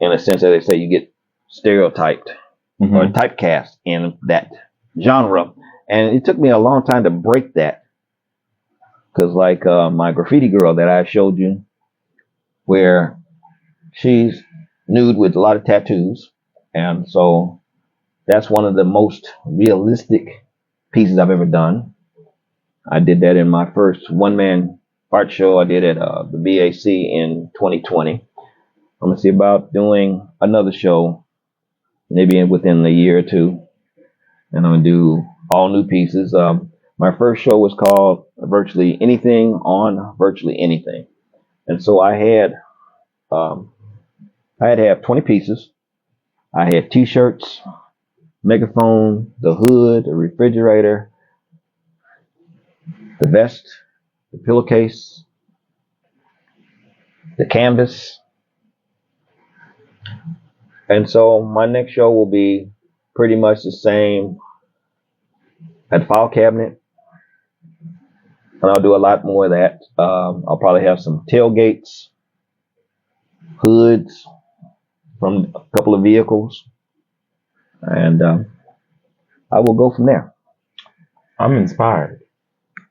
in a sense, as they say, you get stereotyped or typecast in that genre, and it took me a long time to break that. Because my graffiti girl that I showed you, where she's nude with a lot of tattoos, and so that's one of the most realistic pieces I've ever done. I did that in my first one-man art show I did at the BAC in 2020. I'm gonna see about doing another show, maybe within a year or two, and I'm gonna do all new pieces. My first show was called Virtually Anything on Virtually Anything. And so um, I had to have 20 pieces. I had t-shirts, megaphone, the hood, the refrigerator, the vest, the pillowcase, the canvas. And so my next show will be pretty much the same at the file cabinet. And I'll do a lot more of that. I'll probably have some tailgates, hoods from a couple of vehicles. And I will go from there. I'm inspired.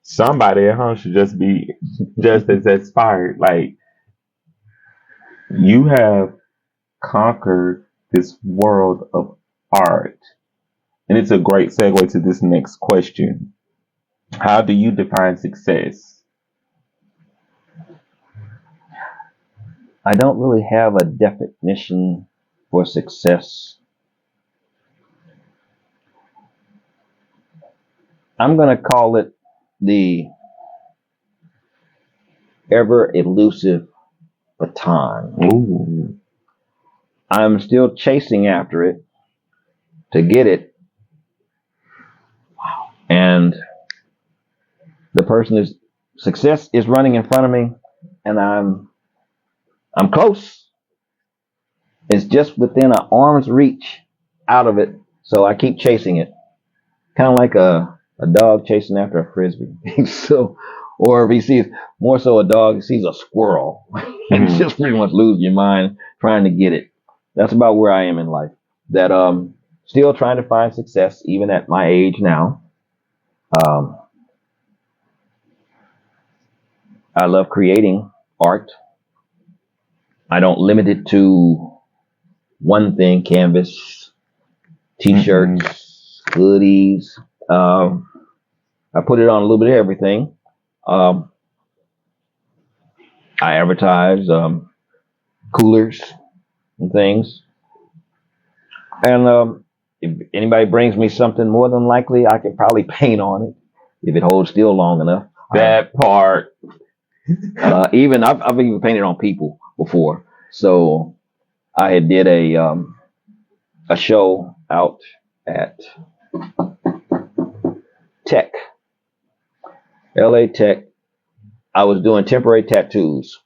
Somebody at home should just be just as inspired. Like, you have conquered this world of art. And it's a great segue to this next question. How do you define success? I don't really have a definition for success. I'm going to call it the ever elusive baton. Ooh. I'm still chasing after it to get it. And the person is success is running in front of me, and I'm close. It's just within an arm's reach out of it. So I keep chasing it. Kind of like a dog chasing after a frisbee. So, or if he sees more so a dog sees a squirrel and just pretty much lose your mind trying to get it. That's about where I am in life. That still trying to find success even at my age now. I love creating art. I don't limit it to one thing: canvas, t-shirts, hoodies. I put it on a little bit of everything. I advertise coolers and things. And if anybody brings me something, more than likely I can probably paint on it if it holds still long enough. That part. Even I've even painted on people before. So I had did a show out at Tech, LA Tech. I was doing temporary tattoos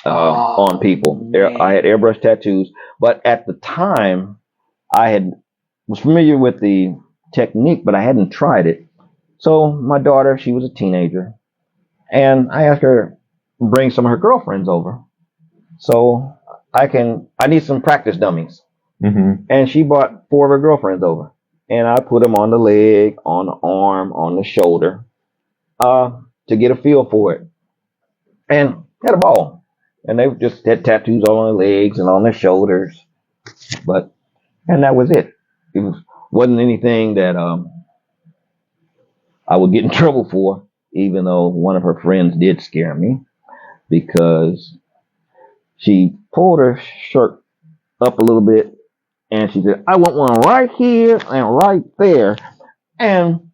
on people. Man. I had airbrush tattoos, but at the time was familiar with the technique, but I hadn't tried it. So my daughter, she was a teenager, and I asked her to bring some of her girlfriends over. So I need some practice dummies. Mm-hmm. And she brought 4 of her girlfriends over. And I put them on the leg, on the arm, on the shoulder, to get a feel for it. And had a ball. And they just had tattoos all on their legs and on their shoulders. And that was it. It wasn't anything that I would get in trouble for, even though one of her friends did scare me, because she pulled her shirt up a little bit and she said, "I want one right here and right there." And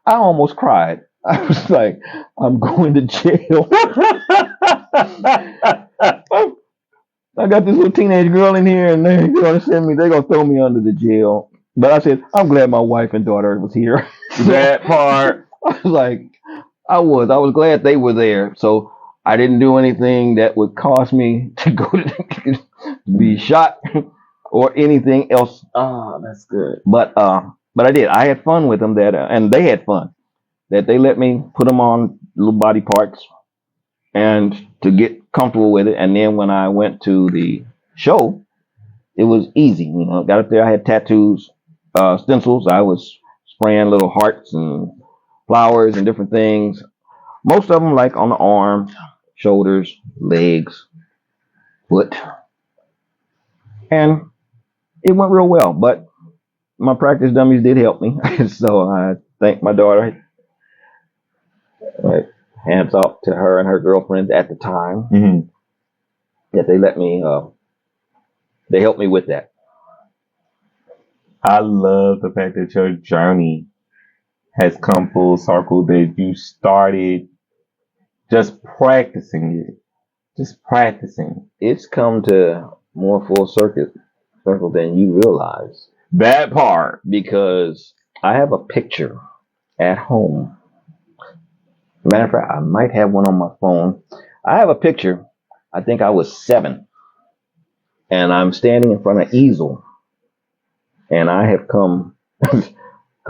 I almost cried. I was like, I'm going to jail. I got this little teenage girl in here and they're going to throw me under the jail. But I said, I'm glad my wife and daughter was here. That part. I was like, I was glad they were there. So I didn't do anything that would cause me to go to be shot or anything else. Oh, that's good. But I did. I had fun with them and they had fun. That they let me put them on little body parts and to get comfortable with it. And then when I went to the show, it was easy. You know, got up there. I had tattoos, stencils. I was spraying little hearts and flowers and different things. Most of them like on the arms, shoulders, legs, foot. And it went real well. But my practice dummies did help me. So I thank my daughter. Hands off to her and her girlfriends at the time. Mm-hmm. That they let me, they helped me with that. I love the fact that your journey has come full circle that you started just practicing it. Just practicing. It's come to more full circle than you realize. That part. Because I have a picture at home. Matter of fact, I might have one on my phone. I have a picture. I think I was 7. And I'm standing in front of an easel. And I have come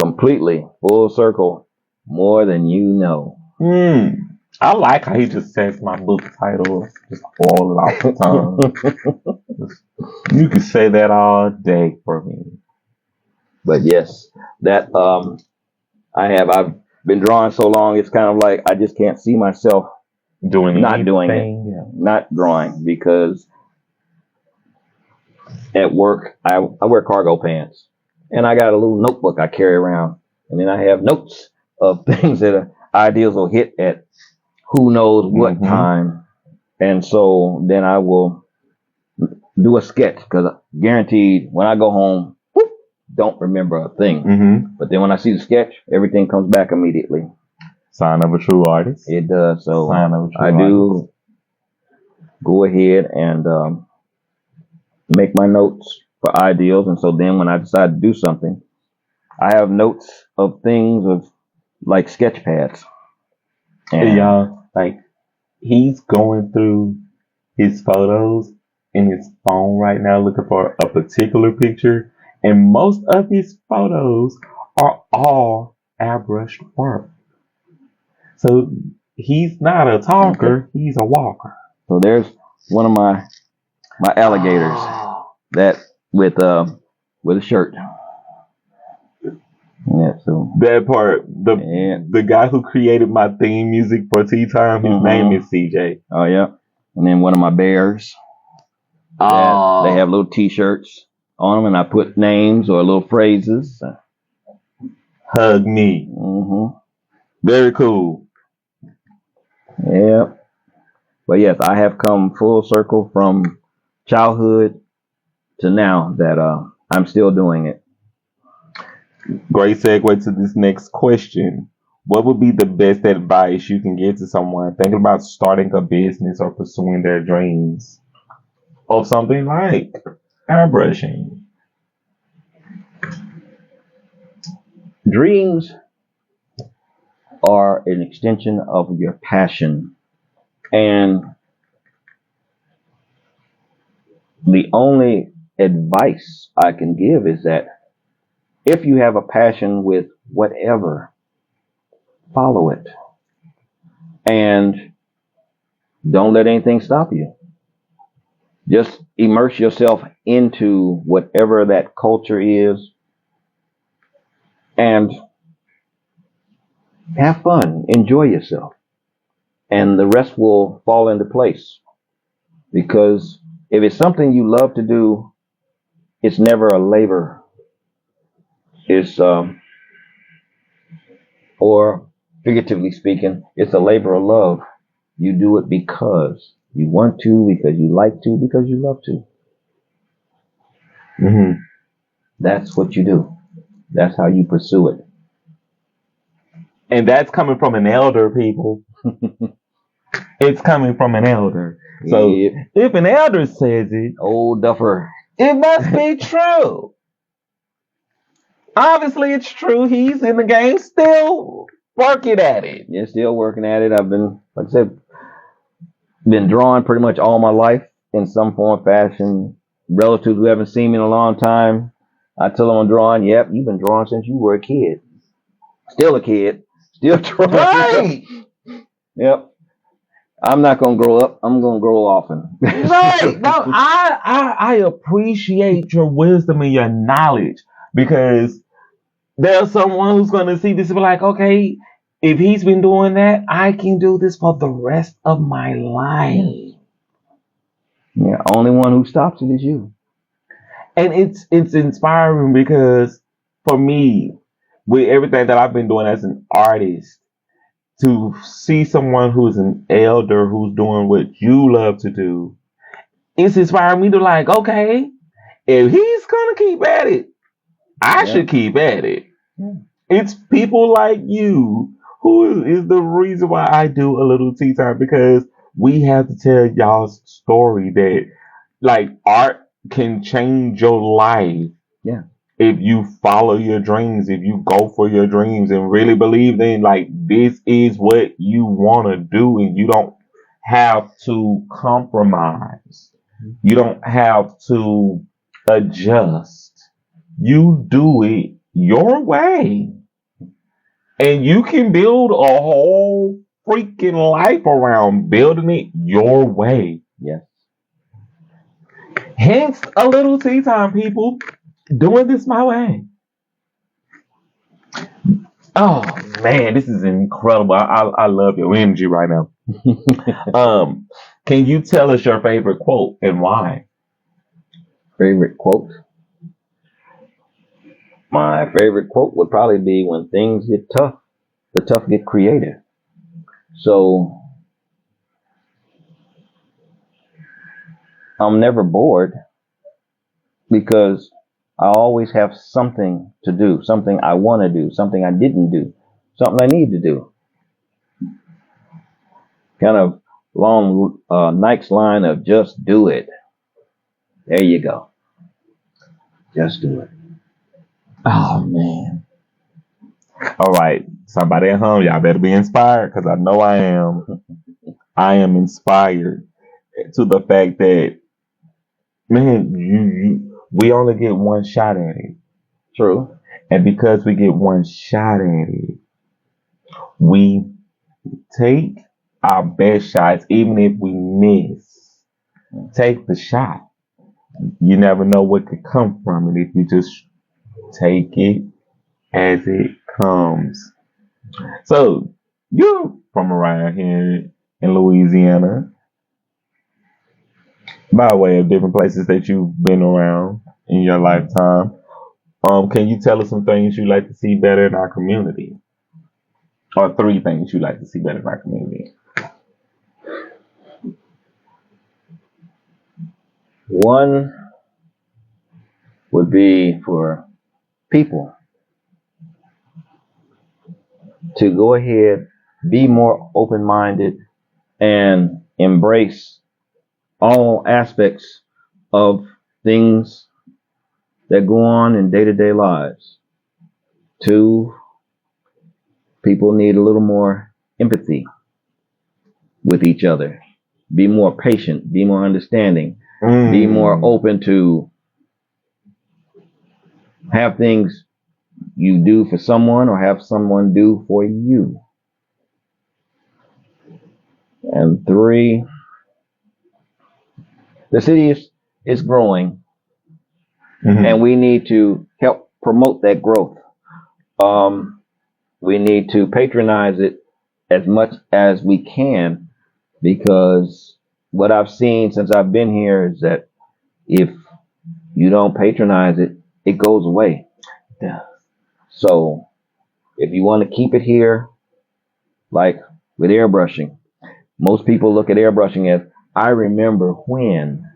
completely full circle more than you know. I like how he just says my book title just all off the tongue. You can say that all day for me. But yes, that I've been drawing so long, it's kind of like I just can't see myself not doing it, not drawing, because at work I wear cargo pants and I got a little notebook I carry around, and then I have notes of things that ideas will hit at who knows what time, and so then I will do a sketch, because guaranteed when I go home, don't remember a thing. But then when I see the sketch, everything comes back immediately. Sign of a true artist. It does. So Sign of a true I do go ahead and make my notes for ideals, and so then when I decide to do something, I have notes of things of like sketch pads. And y'all, like, he's going through his photos in his phone right now looking for a particular picture, and most of his photos are all airbrushed work. So he's not a talker, he's a walker. So there's one of my alligators that with a shirt. Yeah, so that part, the guy who created my theme music for Tea Time, his name is CJ. Oh yeah. And then one of my bears. They have little t-shirts on them, and I put names or little phrases. Hug me. Very cool. Yeah. But yes, I have come full circle from childhood to now that I'm still doing it. Great segue to this next question. What would be the best advice you can give to someone thinking about starting a business or pursuing their dreams of something like airbrushing? Dreams are an extension of your passion. And the only advice I can give is that if you have a passion with whatever, follow it. And don't let anything stop you. Just immerse yourself into whatever that culture is and have fun. Enjoy yourself. And the rest will fall into place. Because if it's something you love to do, it's never a labor. It's or figuratively speaking, it's a labor of love. You do it because you want to, because you like to, because you love to. That's what you do. That's how you pursue it. And that's coming from an elder, people. It's coming from an elder. So if an elder says it, old duffer, it must be true. Obviously, it's true. He's in the game, still working at it. Yeah, still working at it. I've been, like I said, been drawing pretty much all my life in some form or fashion. Relatives who haven't seen me in a long time, I tell them I'm drawing. Yep, you've been drawing since you were a kid. Still a kid. Still drawing. Right. Yep. I'm not gonna grow up. I'm gonna grow often. Right. No, I appreciate your wisdom and your knowledge, because there's someone who's gonna see this and be like, okay, if he's been doing that, I can do this for the rest of my life. Yeah, only one who stops it is you. And it's inspiring, because for me, with everything that I've been doing as an artist, to see someone who's an elder who's doing what you love to do, it's inspiring me to like, okay, if he's gonna keep at it, I should keep at it. It's people like you who is the reason why I do a little tea time, because we have to tell y'all's story that like art can change your life Yeah. if you follow your dreams, if you go for your dreams and really believe in like this is what you want to do, and you don't have to compromise. You don't have to adjust. You do it your way. And you can build a whole freaking life around building it your way. Yes. Hence a little tea time, people. Doing this my way. Oh man, this is incredible. I love your energy right now. Can you tell us your favorite quote and why? Favorite quote? My favorite quote would probably be, when things get tough, the tough get creative. So I'm never bored because I always have something to do, something I want to do, something I didn't do, something I need to do. Kind of long Nike's line of just do it. There you go. Just do it. Oh man. All right, somebody at home, y'all better be inspired because I know I am. I am inspired to the fact that man, we only get one shot at it. True. And because we get one shot at it, we take our best shots, even if we miss. Take the shot. You never know what could come from it if you just take it as it comes. So, you're from around here in Louisiana, by way of different places that you've been around in your lifetime. Can you tell us some things you'd like to see better in our community? Or three things you'd like to see better in our community? One would be for people to go ahead, be more open-minded, and embrace all aspects of things that go on in day-to-day lives. Two, people need a little more empathy with each other. Be more patient, be more understanding, be more open to have things you do for someone or have someone do for you. And three, the city is growing, and we need to help promote that growth. We need to patronize it as much as we can, because what I've seen since I've been here is that if you don't patronize it, it goes away. Yeah. So if you want to keep it here, like with airbrushing, most people look at airbrushing as, I remember when.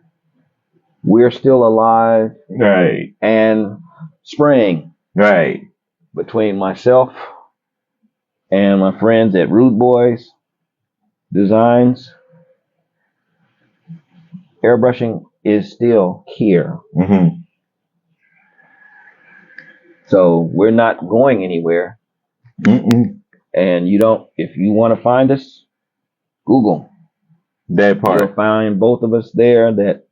We're still alive, Right. and spraying. Right. Between myself and my friends at Rude Boys Designs, airbrushing is still here. Mm-hmm. So we're not going anywhere. Mm-mm. And if you want to find us, Google. That part. You'll find both of us there, that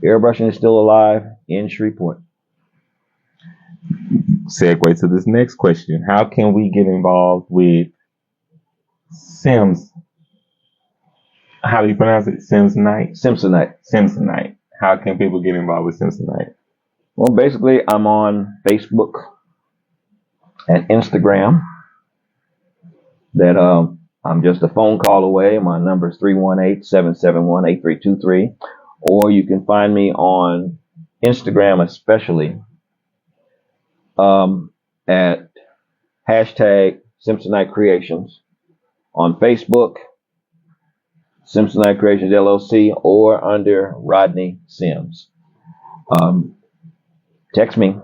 airbrushing is still alive in Shreveport. Segue to this next question. How can we get involved with Sims? How do you pronounce it? Simpsonite. Simpsonite. How can people get involved with Simpsonite? Well, basically, I'm on Facebook and Instagram. That I'm just a phone call away. My number is 318-771-8323. Or you can find me on Instagram, especially at hashtag Simpsonite Creations. On Facebook, Simpsonite Creations LLC, or under Rodney Sims. Text me,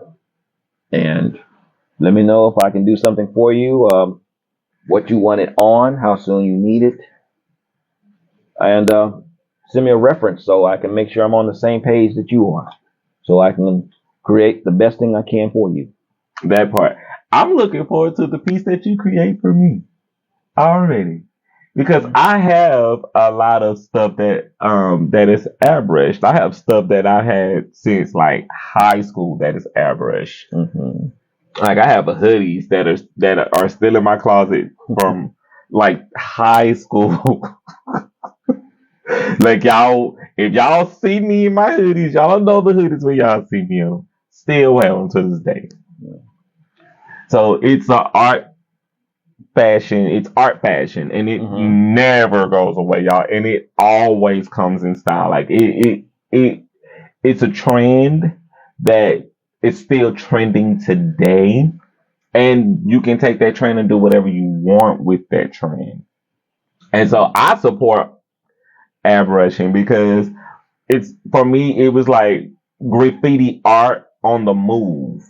and Let me know if I can do something for you. What you want it on, how soon you need it, and send me a reference so I can make sure I'm on the same page that you are, so I can create the best thing I can for you. That part. I'm looking forward to the piece that you create for me already. Because I have a lot of stuff that is airbrushed. I have stuff that I had since like high school that is airbrushed. Hmm. Like I have hoodies that are still in my closet from like high school. Like y'all, if y'all see me in my hoodies, y'all know the hoodies where y'all see me on. Still have them to this day. So it's a art fashion. It's art fashion, and it never goes away, y'all. And it always comes in style. Like it's a trend that is still trending today, and you can take that trend and do whatever you want with that trend. And so I support airbrushing because it's for me. It was like graffiti art on the move.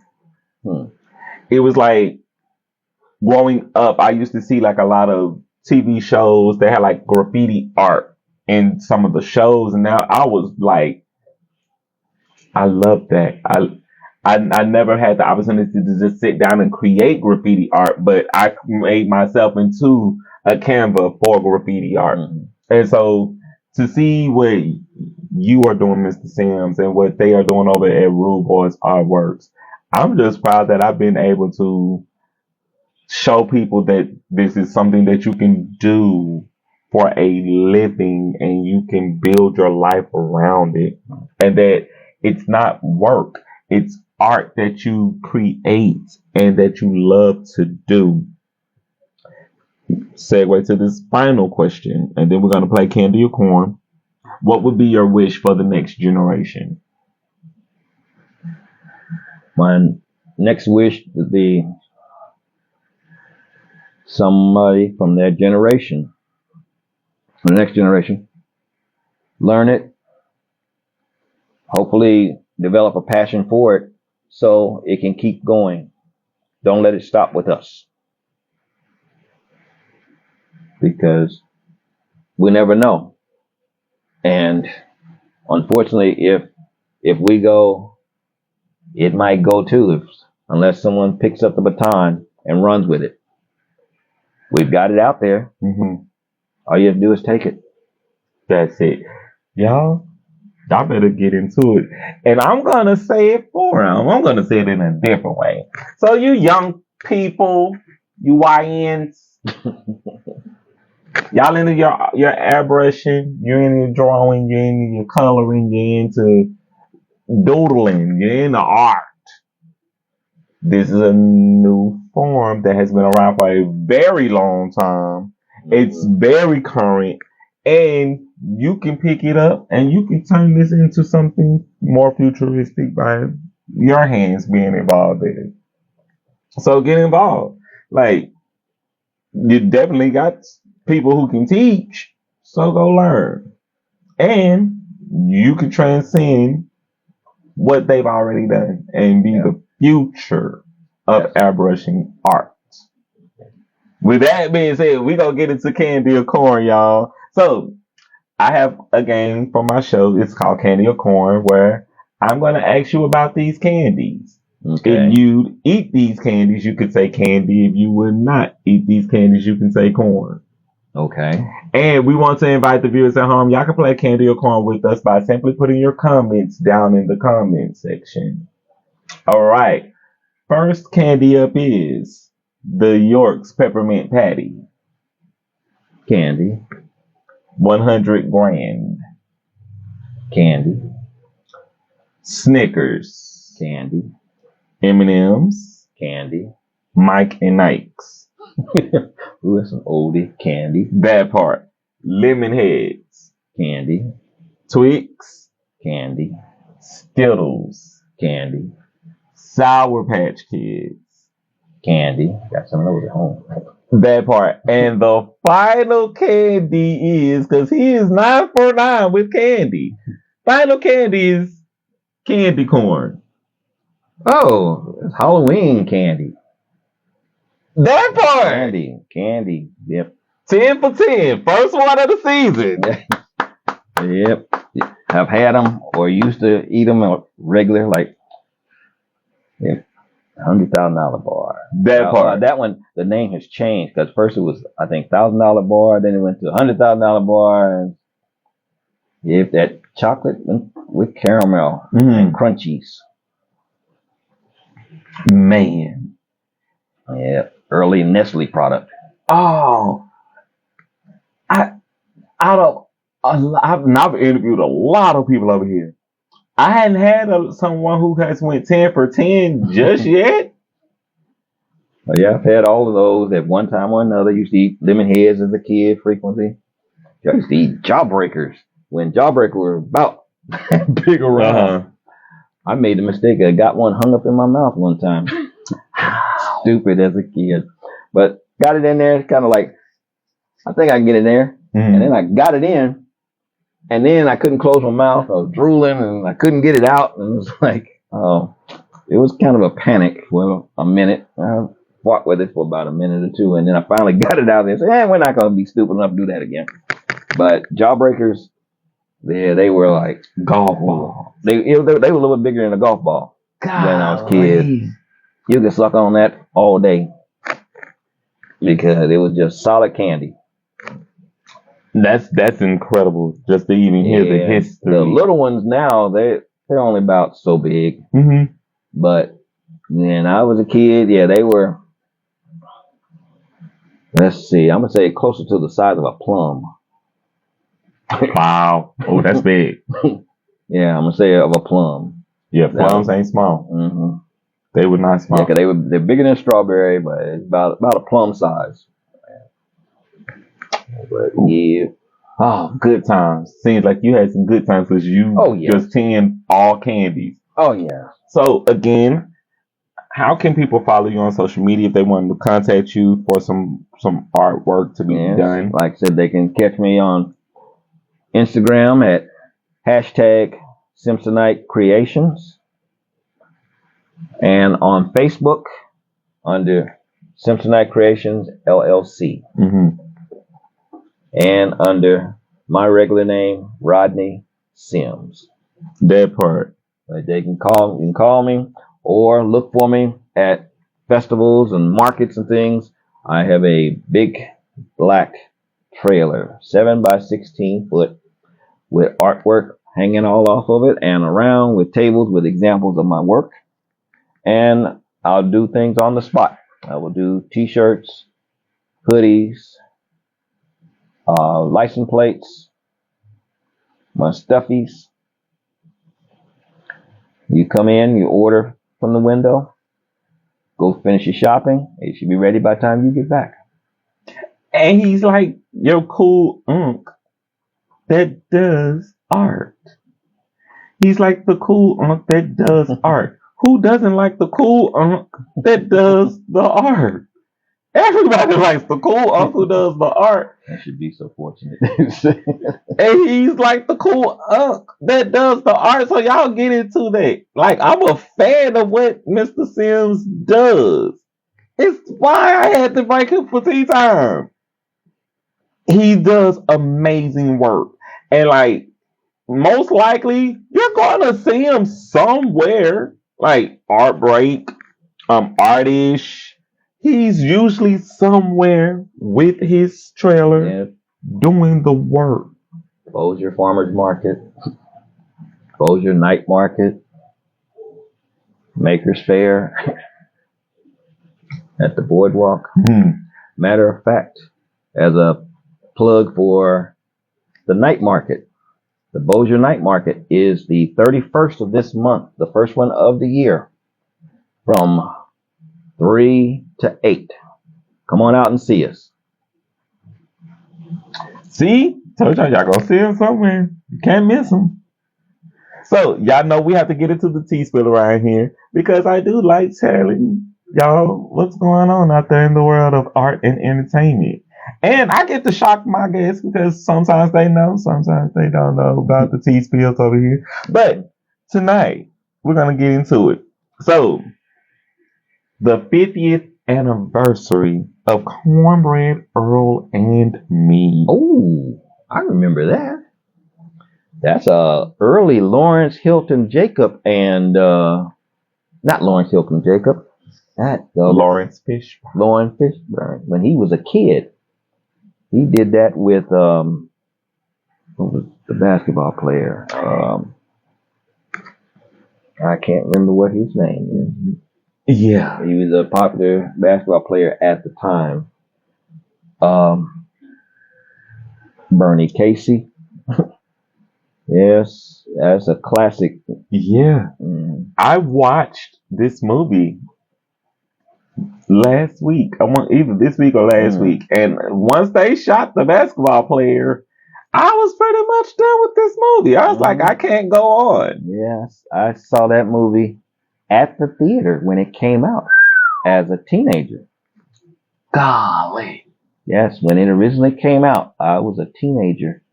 Hmm. It was like growing up, I used to see like a lot of TV shows that had like graffiti art in some of the shows, and now I was like, I love that. I never had the opportunity to just sit down and create graffiti art, but I made myself into a Canva for graffiti art. And so to see what you are doing, Mr. Sims, and what they are doing over at Rude Boys Artworks, I'm just proud that I've been able to show people that this is something that you can do for a living and you can build your life around it, and that it's not work, it's art that you create and that you love to do. Segue to this final question, and then we're going to play Candy or Corn. What would be your wish for the next generation? My next wish would be somebody from their generation, the next generation, learn it, hopefully develop a passion for it so it can keep going. Don't let it stop with us, because we never know. And unfortunately, if we go, it might go too, unless someone picks up the baton and runs with it. We've got it out there. All you have to do is take it. That's it. Y'all better get into it. And I'm going to say it for them. I'm going to say it in a different way. So you young people, you YNs, y'all into your airbrushing, you're into your drawing, you're into your coloring, you're into doodling, you're into art. This is a new form that has been around for a very long time. It's very current, and you can pick it up and you can turn this into something more futuristic by your hands being involved in it. So get involved. Like, you definitely got people who can teach, so go learn. And you can transcend what they've already done and be the future of airbrushing art. With that being said, we're going to get into Candy or Corn, y'all. So, I have a game for my show. It's called Candy or Corn, where I'm going to ask you about these candies. Okay. If you eat these candies, you could say candy. If you would not eat these candies, you can say corn. Okay. And we want to invite the viewers at home. Y'all can play Candy or Corn with us by simply putting your comments down in the comment section. All right. First candy up is the York's Peppermint Patty. Candy. 100 grand. Candy. Snickers. Candy. M&M's. Candy. Mike and Ike's. Ooh, that's some oldie. Candy. That part. Lemon Heads. Candy. Twix. Candy. Skittles. Candy. Sour Patch Kids. Candy. Got some of those at home. That part. And the final candy is, because he is 9 for 9 with candy. Final candy is candy corn. Oh, it's Halloween candy. That part. Candy. Yep. 10 for 10. First one of the season. Yep. I've had them or used to eat them regular, like, yep. $100,000 bar. That part. That one, the name has changed because first it was, I think, $1,000 bar, then it went to $100,000 bar, and yep, that chocolate with caramel and crunchies. Man. Yeah, early Nestle product. Oh, I've interviewed a lot of people over here. I hadn't had someone who has went 10 for 10 just yet. Well, yeah, I've had all of those at one time or another. Used to eat lemon heads as a kid frequently. I used to eat jawbreakers when jawbreakers were about big around. I made the mistake. I got one hung up in my mouth one time. Stupid as a kid, but got it in there. Kind of like, I think I can get it there, and then I got it in. And then I couldn't close my mouth. I was drooling and I couldn't get it out. And it was like, oh, it was kind of a panic for a minute. I fought with it for about a minute or two. And then I finally got it out there and said, we're not going to be stupid enough to do that again. But jawbreakers, yeah, they were like golf ball. They were a little bit bigger than a golf ball when I was a kid. You could suck on that all day because it was just solid candy. That's incredible. Just to even hear the history. The little ones now, they're only about so big. But when I was a kid, yeah, they were. Let's see, I'm gonna say closer to the size of a plum. Wow. Oh, that's big. Yeah, I'm gonna say of a plum. Yeah, plums ain't small. They were not small. Yeah, 'cause they're bigger than a strawberry, but it's about a plum size. But yeah. Oh, good times. Seems like you had some good times because you just 10 all candies. Oh, yeah. So, again, how can people follow you on social media if they want to contact you for some artwork to be done? Like I said, they can catch me on Instagram at #Simpsonite Creations and on Facebook under Simpsonite Creations LLC. And under my regular name, Rodney Sims. That part. But they can call me or look for me at festivals and markets and things. I have a big black trailer, 7 by 16 foot, with artwork hanging all off of it and around with tables with examples of my work. And I'll do things on the spot. I will do t-shirts, hoodies, license plates, my stuffies. You come in, you order from the window, go finish your shopping. It should be ready by the time you get back. And he's like your cool unk that does art. He's like the cool unk that does art. Who doesn't like the cool unk that does the art? Everybody likes the cool unk who does the art. I should be so fortunate. And he's like the cool unk that does the art. So y'all get into that. Like, I'm a fan of what Mr. Sims does. It's why I had to break him for tea time. He does amazing work. And like, most likely, you're going to see him somewhere. Like, Art Break, Artish. He's usually somewhere with his trailer doing the work. Bossier Farmers Market, Bossier Night Market, Makers Fair, at the boardwalk. Matter of fact, as a plug for the night market, the Bossier Night Market is the 31st of this month, the first one of the year, from 3 to 8. Come on out and see us. See? Told y'all gonna see him somewhere. You can't miss him. So, y'all know we have to get into the tea spill around here because I do like telling y'all what's going on out there in the world of art and entertainment. And I get to shock my guests because sometimes they know, sometimes they don't know about the tea spills over here. But tonight, we're going to get into it. So, the 50th anniversary of Cornbread Earl and Me. Oh, I remember that. That's early Lawrence Hilton Jacob and not Lawrence Hilton Jacob. That Lawrence Fishburne. Lawrence Fishburne. When he was a kid, he did that with what was the basketball player? I can't remember what his name is. Yeah. He was a popular basketball player at the time. Bernie Casey. Yes, that's a classic. Yeah. I watched this movie last week. I want either this week or last week. And once they shot the basketball player, I was pretty much done with this movie. I was like, I can't go on. Yes, I saw that movie at the theater when it came out as a teenager. Golly. Yes, when it originally came out, I was a teenager.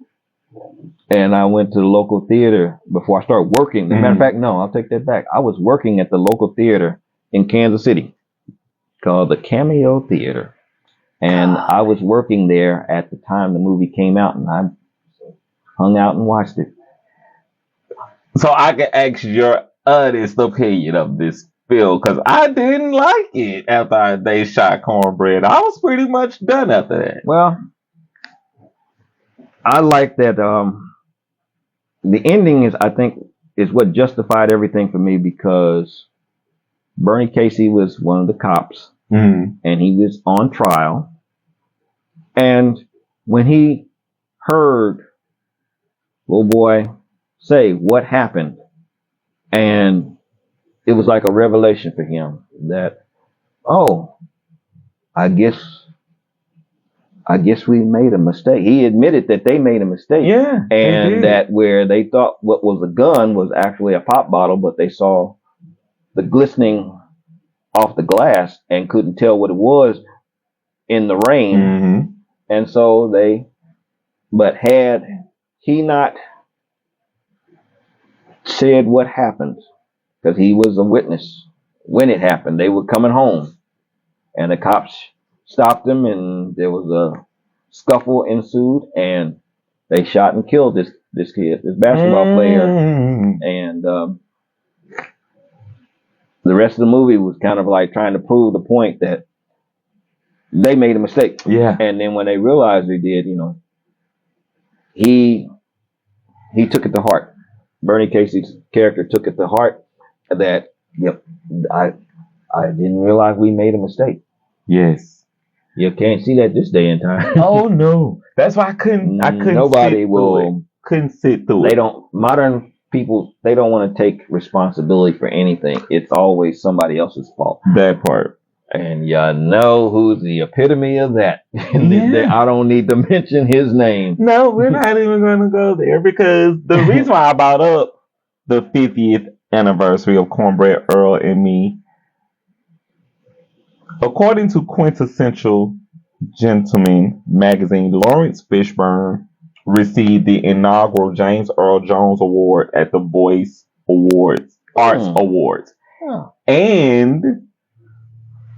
And I went to the local theater before I started working. As a matter of fact, no, I'll take that back. I was working at the local theater in Kansas City called the Cameo Theater. And I was working there at the time the movie came out, and I hung out and watched it. So I can ask your honest opinion of this film, because I didn't like it after they shot Cornbread. I was pretty much done after that. Well, I like that the ending is, I think, is what justified everything for me, because Bernie Casey was one of the cops, and he was on trial. And when he heard little boy say what happened, and it was like a revelation for him that, oh, I guess we made a mistake. He admitted that they made a mistake. Yeah. And that where they thought what was a gun was actually a pop bottle, but they saw the glistening off the glass and couldn't tell what it was in the rain. And so but had he not said what happened, because he was a witness when it happened, they were coming home and the cops stopped them, and there was a scuffle ensued, and they shot and killed this kid, this basketball player. And the rest of the movie was kind of like trying to prove the point that they made a mistake. Yeah. And then when they realized they did, he took it to heart. Bernie Casey's character took it to heart that, yep, I didn't realize we made a mistake. Yes. You can't see that this day and time. Oh no. That's why I couldn't Nobody couldn't sit through it. Modern people, they don't want to take responsibility for anything. It's always somebody else's fault. That part. And y'all know who's the epitome of that. Yeah. I don't need to mention his name. No, we're not even going to go there, because the reason why I brought up the 50th anniversary of Cornbread Earl and Me, according to Quintessential Gentleman magazine, Lawrence Fishburne received the inaugural James Earl Jones Award at the Voice Awards, Arts Awards. And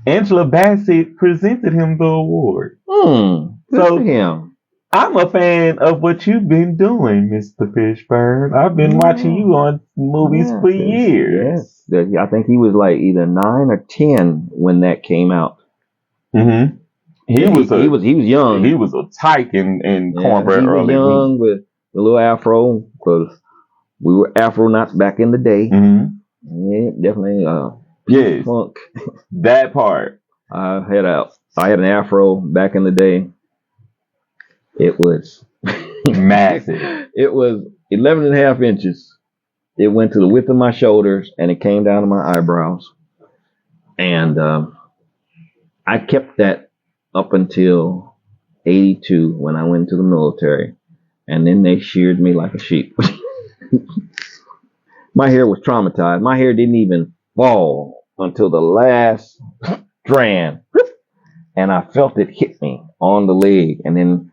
Angela Bassett presented him the award. Good for him. I'm a fan of what you've been doing, Mr. Fishburne. I've been watching you on movies for years. Yes. I think he was like either 9 or 10 when that came out. He was young. He was a tyke in Cornbread Earl. He was young with a little afro, because we were afronauts back in the day. Yeah, definitely. Yes, funk. That part. I had an afro back in the day. It was massive. It was 11 and a half inches. It went to the width of my shoulders, and it came down to my eyebrows. And I kept that up until 82 when I went to the military. And then they sheared me like a sheep. My hair was traumatized. My hair didn't even fall until the last strand. And I felt it hit me on the leg. And then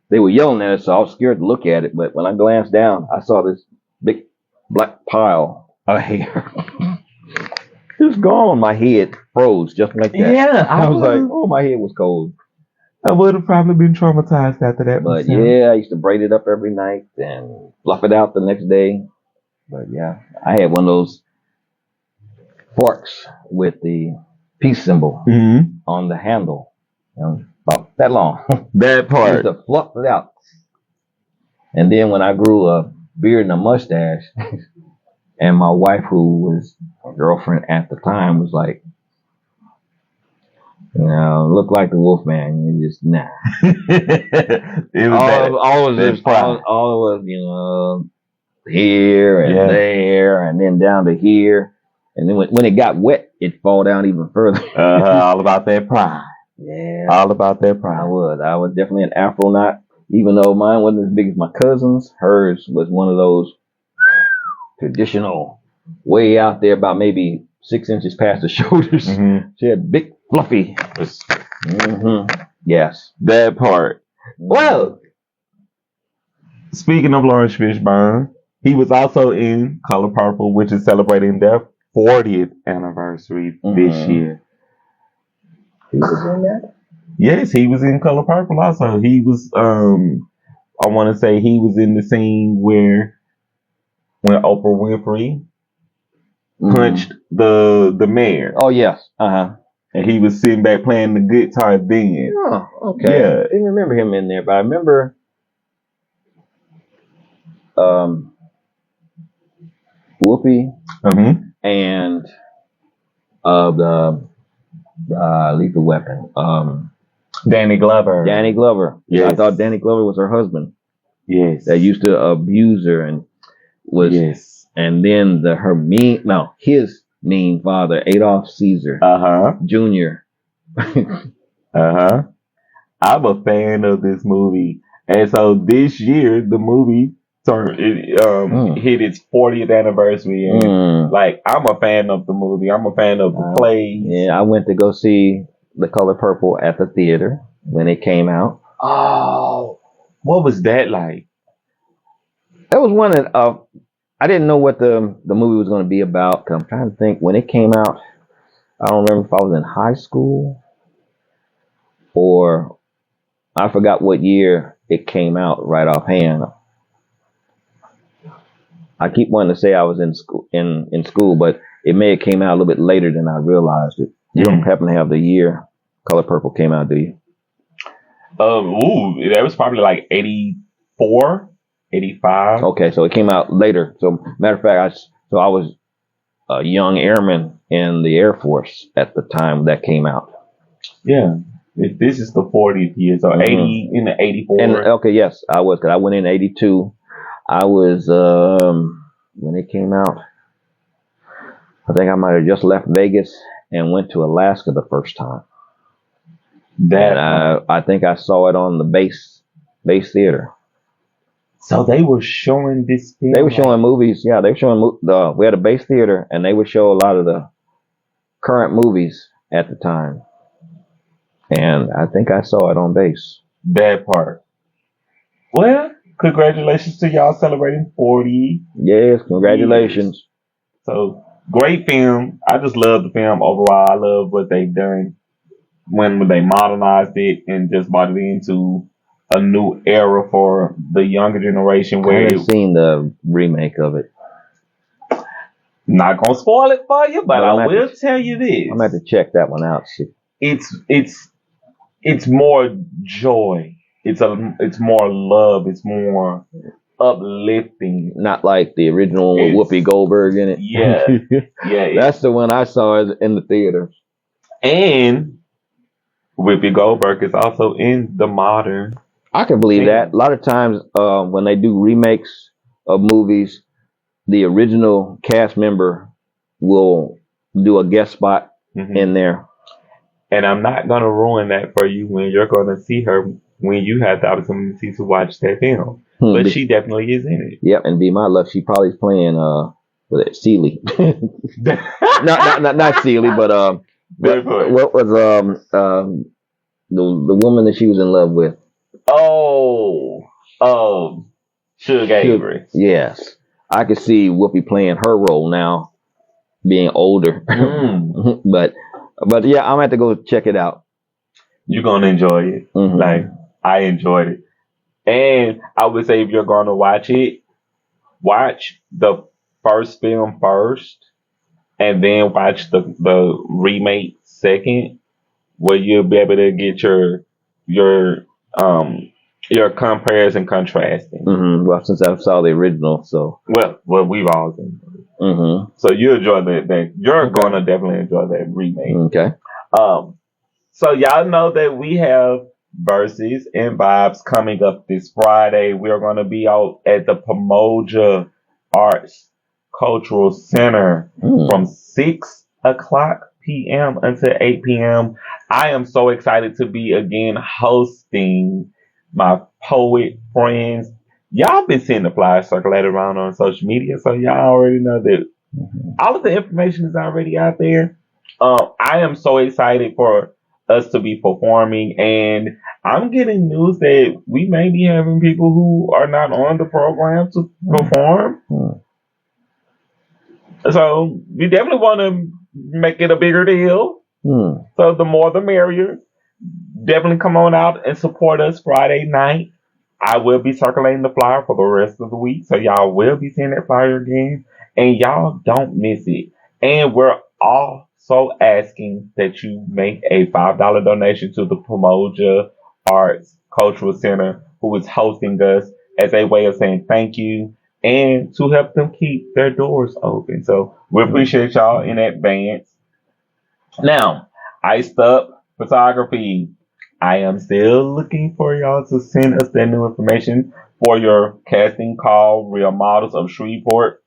they were yelling at us, so I was scared to look at it. But when I glanced down, I saw this big black pile of hair. Just gone. My head froze just like that. Yeah, I was like, oh, my head was cold. I would have probably been traumatized after that. But myself. yeah, I used to braid it up every night and fluff it out the next day. But yeah, I had one of those forks with the peace symbol Mm-hmm. on the handle. About that long. That I used part. to fluff it out. And then when I grew a beard and a mustache, and my wife, who was my girlfriend at the time, was like, look like the Wolfman. You just nah. It was All was that just pride. all was here and Yeah. there and then down to here. And then when it got wet, it fall down even further. All about that pride. Yeah, All about that pride. I was definitely an Afronaut. Even though mine wasn't as big as my cousin's, hers was one of those traditional, way out there, about maybe 6 inches past the shoulders. Mm-hmm. She had big, fluffy. Mm-hmm. Yes. That part. Well, speaking of Lawrence Fishburne, he was also in Color Purple, which is celebrating their 40th anniversary this year. He was in that? Yes, he was in Color Purple also. He was, I want to say he was in the scene when Oprah Winfrey punched the mayor. Oh, yes. Uh-huh. And he was sitting back playing the guitar then. Oh, okay. Yeah. I didn't remember him in there, but I remember Whoopi and the Lethal Weapon. Danny Glover. Danny Glover. Yes. I thought Danny Glover was her husband. Yes. That used to abuse her and was. Yes. And then his mean father, Adolf Caesar Jr. I'm a fan of this movie, and so this year the movie hit its 40th anniversary, and like I'm a fan of the movie. I'm a fan of the play. Yeah, I went to go see The Color Purple at the theater when it came out. Oh, what was that like? That was one that I didn't know what the movie was going to be about. 'Cause I'm trying to think when it came out. I don't remember if I was in high school or I forgot what year it came out right offhand. I keep wanting to say I was in school, but it may have came out a little bit later than I realized it. You don't happen to have the year Color Purple came out, do you? That was probably like 84, 85. Okay, so it came out later. So matter of fact, I was a young airman in the Air Force at the time that came out. Yeah. This is the 40th year, so 80 in the 84. And okay, yes, I was, because I went in 82. I was when it came out. I think I might have just left Vegas and went to Alaska the first time. I think I saw it on the base theater. So they were showing this film. They were showing movies. Yeah, they were showing. We had a base theater, and they would show a lot of the current movies at the time. And I think I saw it on base. That part. Well, congratulations to y'all celebrating 40. Yes, congratulations. Years. So, great film. I just love the film overall. I love what they've done when they modernized it and just brought it into a new era for the younger generation. Where I haven't seen the remake of it. Not gonna spoil it for you, but I will tell you this. I'm gonna have to check that one out. See. It's more joy. It's more love. It's more uplifting. Not like the original one with Whoopi Goldberg in it. Yeah, yeah. That's the one I saw in the theater. And Whoopi Goldberg is also in the modern. I can believe that. A lot of times when they do remakes of movies, the original cast member will do a guest spot in there. And I'm not going to ruin that for you when you're going to see her when you have the opportunity to watch that film. But she definitely is in it. Yep, and be my luck, she probably is playing Celie. not Celie, but what was the woman that she was in love with? Suge Avery. Yes. I could see Whoopi playing her role now being older. Mm. but yeah, I'm gonna have to go check it out. You're gonna enjoy it. Mhm. Like I enjoyed it. And I would say if you're gonna watch it, watch the first film first and then watch the remake second, where you'll be able to get your um your compares and contrasting. Well, since I saw the original, so. Well, we've all seen it. Mm-hmm. So you enjoy that. You're Okay. gonna definitely enjoy that remake. Okay. Um, so y'all know that we have Versus and Vibes coming up this Friday. We're gonna be out at the Pomoja Arts Cultural Center from 6 o'clock p.m. until 8 p.m. I am so excited to be again hosting my poet friends. Y'all been seeing the flyers circulated around on social media, so y'all already know that all of the information is already out there. I am so excited for us to be performing, and I'm getting news that we may be having people who are not on the program to perform. So we definitely want to make it a bigger deal. So the more the merrier. Definitely come on out and support us Friday night. I will be circulating the flyer for the rest of the week, so y'all will be seeing that flyer again, and y'all don't miss it. And we're also asking that you make a $5 donation to the Pomoja Arts Cultural Center, who is hosting us, as a way of saying thank you and to help them keep their doors open. So we appreciate y'all in advance. Now, Iced Up Photography. I am still looking for y'all to send us that new information for your casting call, Real Models of Shreveport.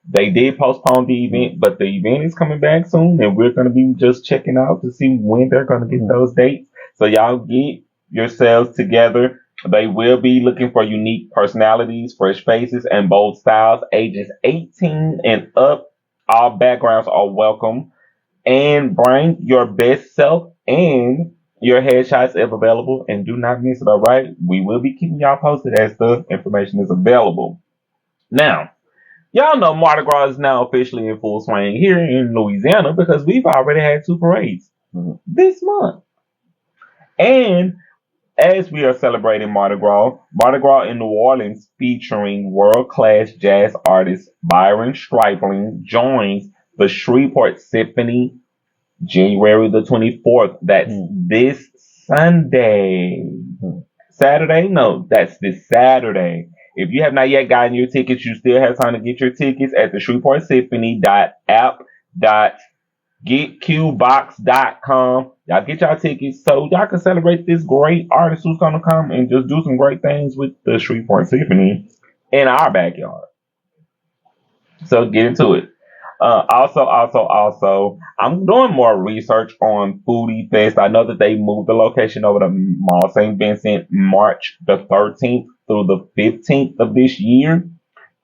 They did postpone the event, but the event is coming back soon, and we're going to be just checking out to see when they're going to get those dates. So y'all get yourselves together. They will be looking for unique personalities, fresh faces, and bold styles, ages 18 and up. All backgrounds are welcome. And bring your best self and your headshots if available. And do not miss it, all right? We will be keeping y'all posted as the information is available. Now, y'all know Mardi Gras is now officially in full swing here in Louisiana because we've already had two parades this month. And as we are celebrating Mardi Gras in New Orleans featuring world-class jazz artist Byron Stripling joins the Shreveport Symphony January the 24th. That's this Sunday. Saturday? No, that's this Saturday. If you have not yet gotten your tickets, you still have time to get your tickets at the ShreveportSymphony.app.getqbox.com. Y'all get y'all tickets so y'all can celebrate this great artist who's going to come and just do some great things with the Shreveport Symphony in our backyard. So get into it. Also, I'm doing more research on Foodie Fest. I know that they moved the location over to Mall St. Vincent March the 13th through the 15th of this year.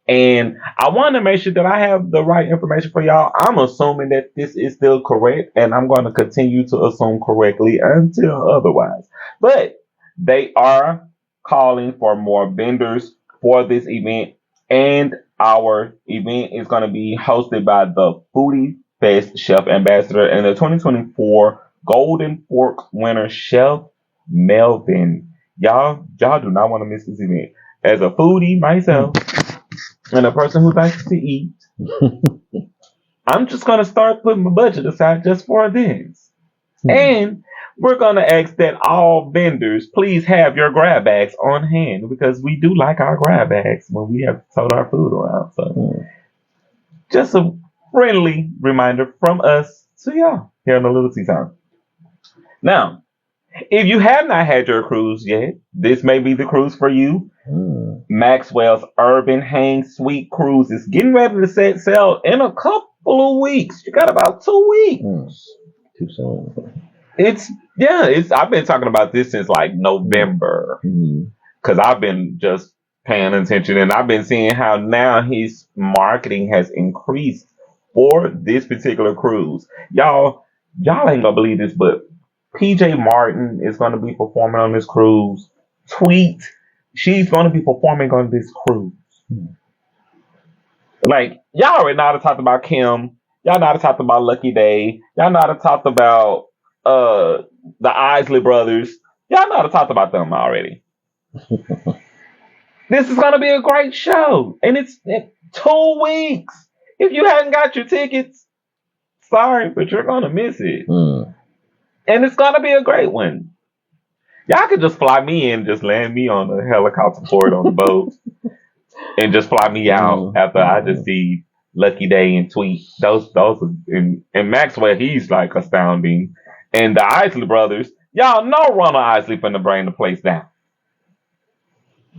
And I want to make sure that I have the right information for y'all. I'm assuming that this is still correct, and I'm going to continue to assume correctly until otherwise. But they are calling for more vendors for this event, and our event is going to be hosted by the Foodie Fest Chef Ambassador and the 2024 Golden Fork winner, Chef Melvin. Y'all do not want to miss this event. As a foodie myself, and a person who likes to eat, I'm just going to start putting my budget aside just for events. And we're going to ask that all vendors please have your grab bags on hand because we do like our grab bags when we have sold our food around. So just a friendly reminder from us to y'all here on the Lil Tea Time. Now, if you have not had your cruise yet, this may be the cruise for you. Maxwell's Urban Hang Suite Cruise is getting ready to set sail in a couple of weeks. You got about 2 weeks. Too soon. I've been talking about this since like November because I've been just paying attention and I've been seeing how now his marketing has increased for this particular cruise. Y'all ain't gonna believe this, but PJ Martin is gonna be performing on this cruise. Tweet. She's going to be performing on this cruise. Like, y'all already know I talked about Kim Y'all know how to talk about Lucky Day. Y'all know how to talk about the Isley brothers. Y'all know how to talk about them already. This is gonna be a great show, and it's in 2 weeks. If you hadn't got your tickets, sorry, but you're gonna miss it, and it's gonna be a great one. Y'all could just fly me in, just land me on the helicopter port on the boat, and just fly me out after I just see Lucky Day and Tweet. Those, and Maxwell, he's like astounding. And the Isley brothers, y'all know Ronald Isley finna bring the place down.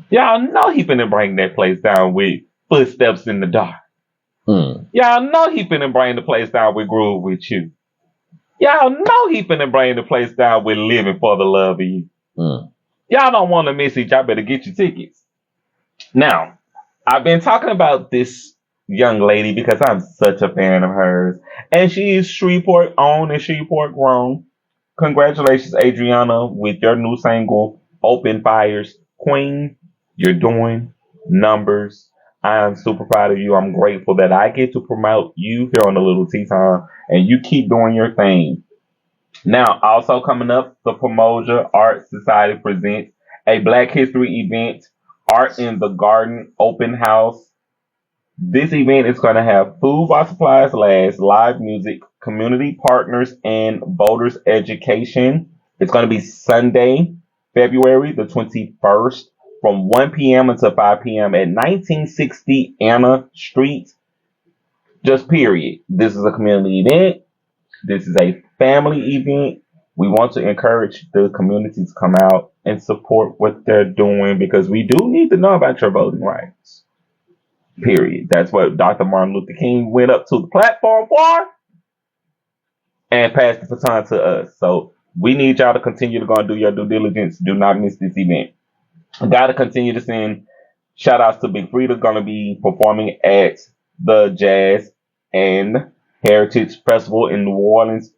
Y'all know he finna bring that place down with Footsteps in the Dark. Y'all know he finna bring the place down with Groove With You. Y'all know he finna bring the place down with Living for the Love of You. Y'all don't want to miss it. Y'all better get your tickets. Now, I've been talking about this young lady because I'm such a fan of hers. And she is Shreveport owned and Shreveport grown. Congratulations, Adriana, with your new single, Open Fires. Queen, you're doing numbers. I am super proud of you. I'm grateful that I get to promote you here on the Little Tea Time, and you keep doing your thing. Now, also coming up, the Pomoja Art Society presents a Black History event, Art in the Garden Open House. This event is going to have food while supplies last, live music, community partners, and voters education. It's going to be Sunday, February the 21st from 1 p.m. until 5 p.m. at 1960 Anna Street. Just period. This is a community event. This is a family event. We want to encourage the community to come out and support what they're doing because we do need to know about your voting rights. Period. That's what Dr. Martin Luther King went up to the platform for and passed the baton to us. So we need y'all to continue to go and do your due diligence. Do not miss this event. I gotta continue to send shout outs to Big Frida, gonna be performing at the Jazz and Heritage Festival in New Orleans,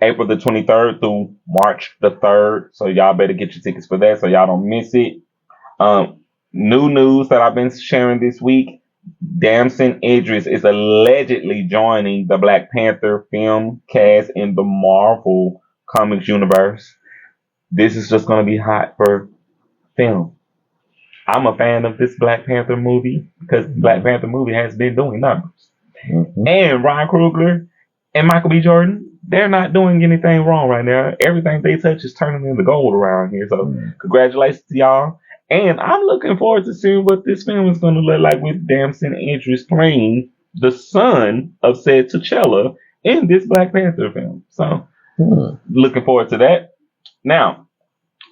April the 23rd through March the 3rd. So y'all better get your tickets for that so y'all don't miss it. New news that I've been sharing this week. Damson Idris is allegedly joining the Black Panther film cast in the Marvel Comics universe. This is just going to be hot for film. I'm a fan of this Black Panther movie because the Black Panther movie has been doing numbers. And Ryan Coogler and Michael B. Jordan, they're not doing anything wrong right now. Everything they touch is turning into gold around here. So congratulations to y'all. And I'm looking forward to seeing what this film is going to look like with Damson Idris playing the son of said T'Challa in this Black Panther film. So looking forward to that. Now,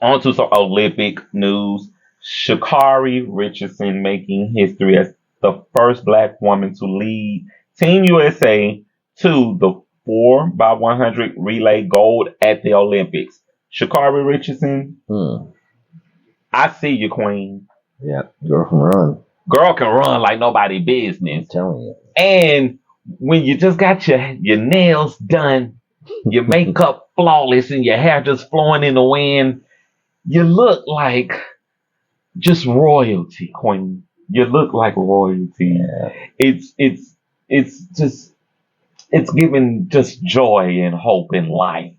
on to some Olympic news. Sha'Carri Richardson making history as the first Black woman to lead Team USA to the 4x100 relay gold at the Olympics. Sha'Carri Richardson, I see you, Queen. Yeah, girl can run. Girl can run like nobody business. I'm telling you. And when you just got your nails done, your makeup flawless, and your hair just flowing in the wind, you look like just royalty, Queen. You look like royalty. Yeah. It's giving just joy and hope in life.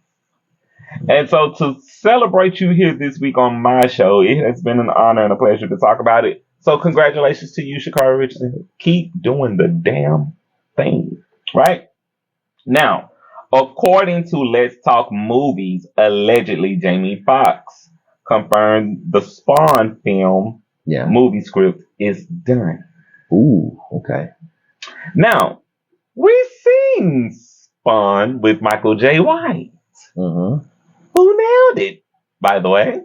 And so to celebrate you here this week on my show, it has been an honor and a pleasure to talk about it. So congratulations to you, Sha'Carri Richardson. Keep doing the damn thing, right? Now, according to Let's Talk Movies, allegedly Jamie Foxx confirmed the Spawn film movie script is done. Ooh, okay. Now, we've seen Spawn with Michael J. White. Who nailed it, by the way.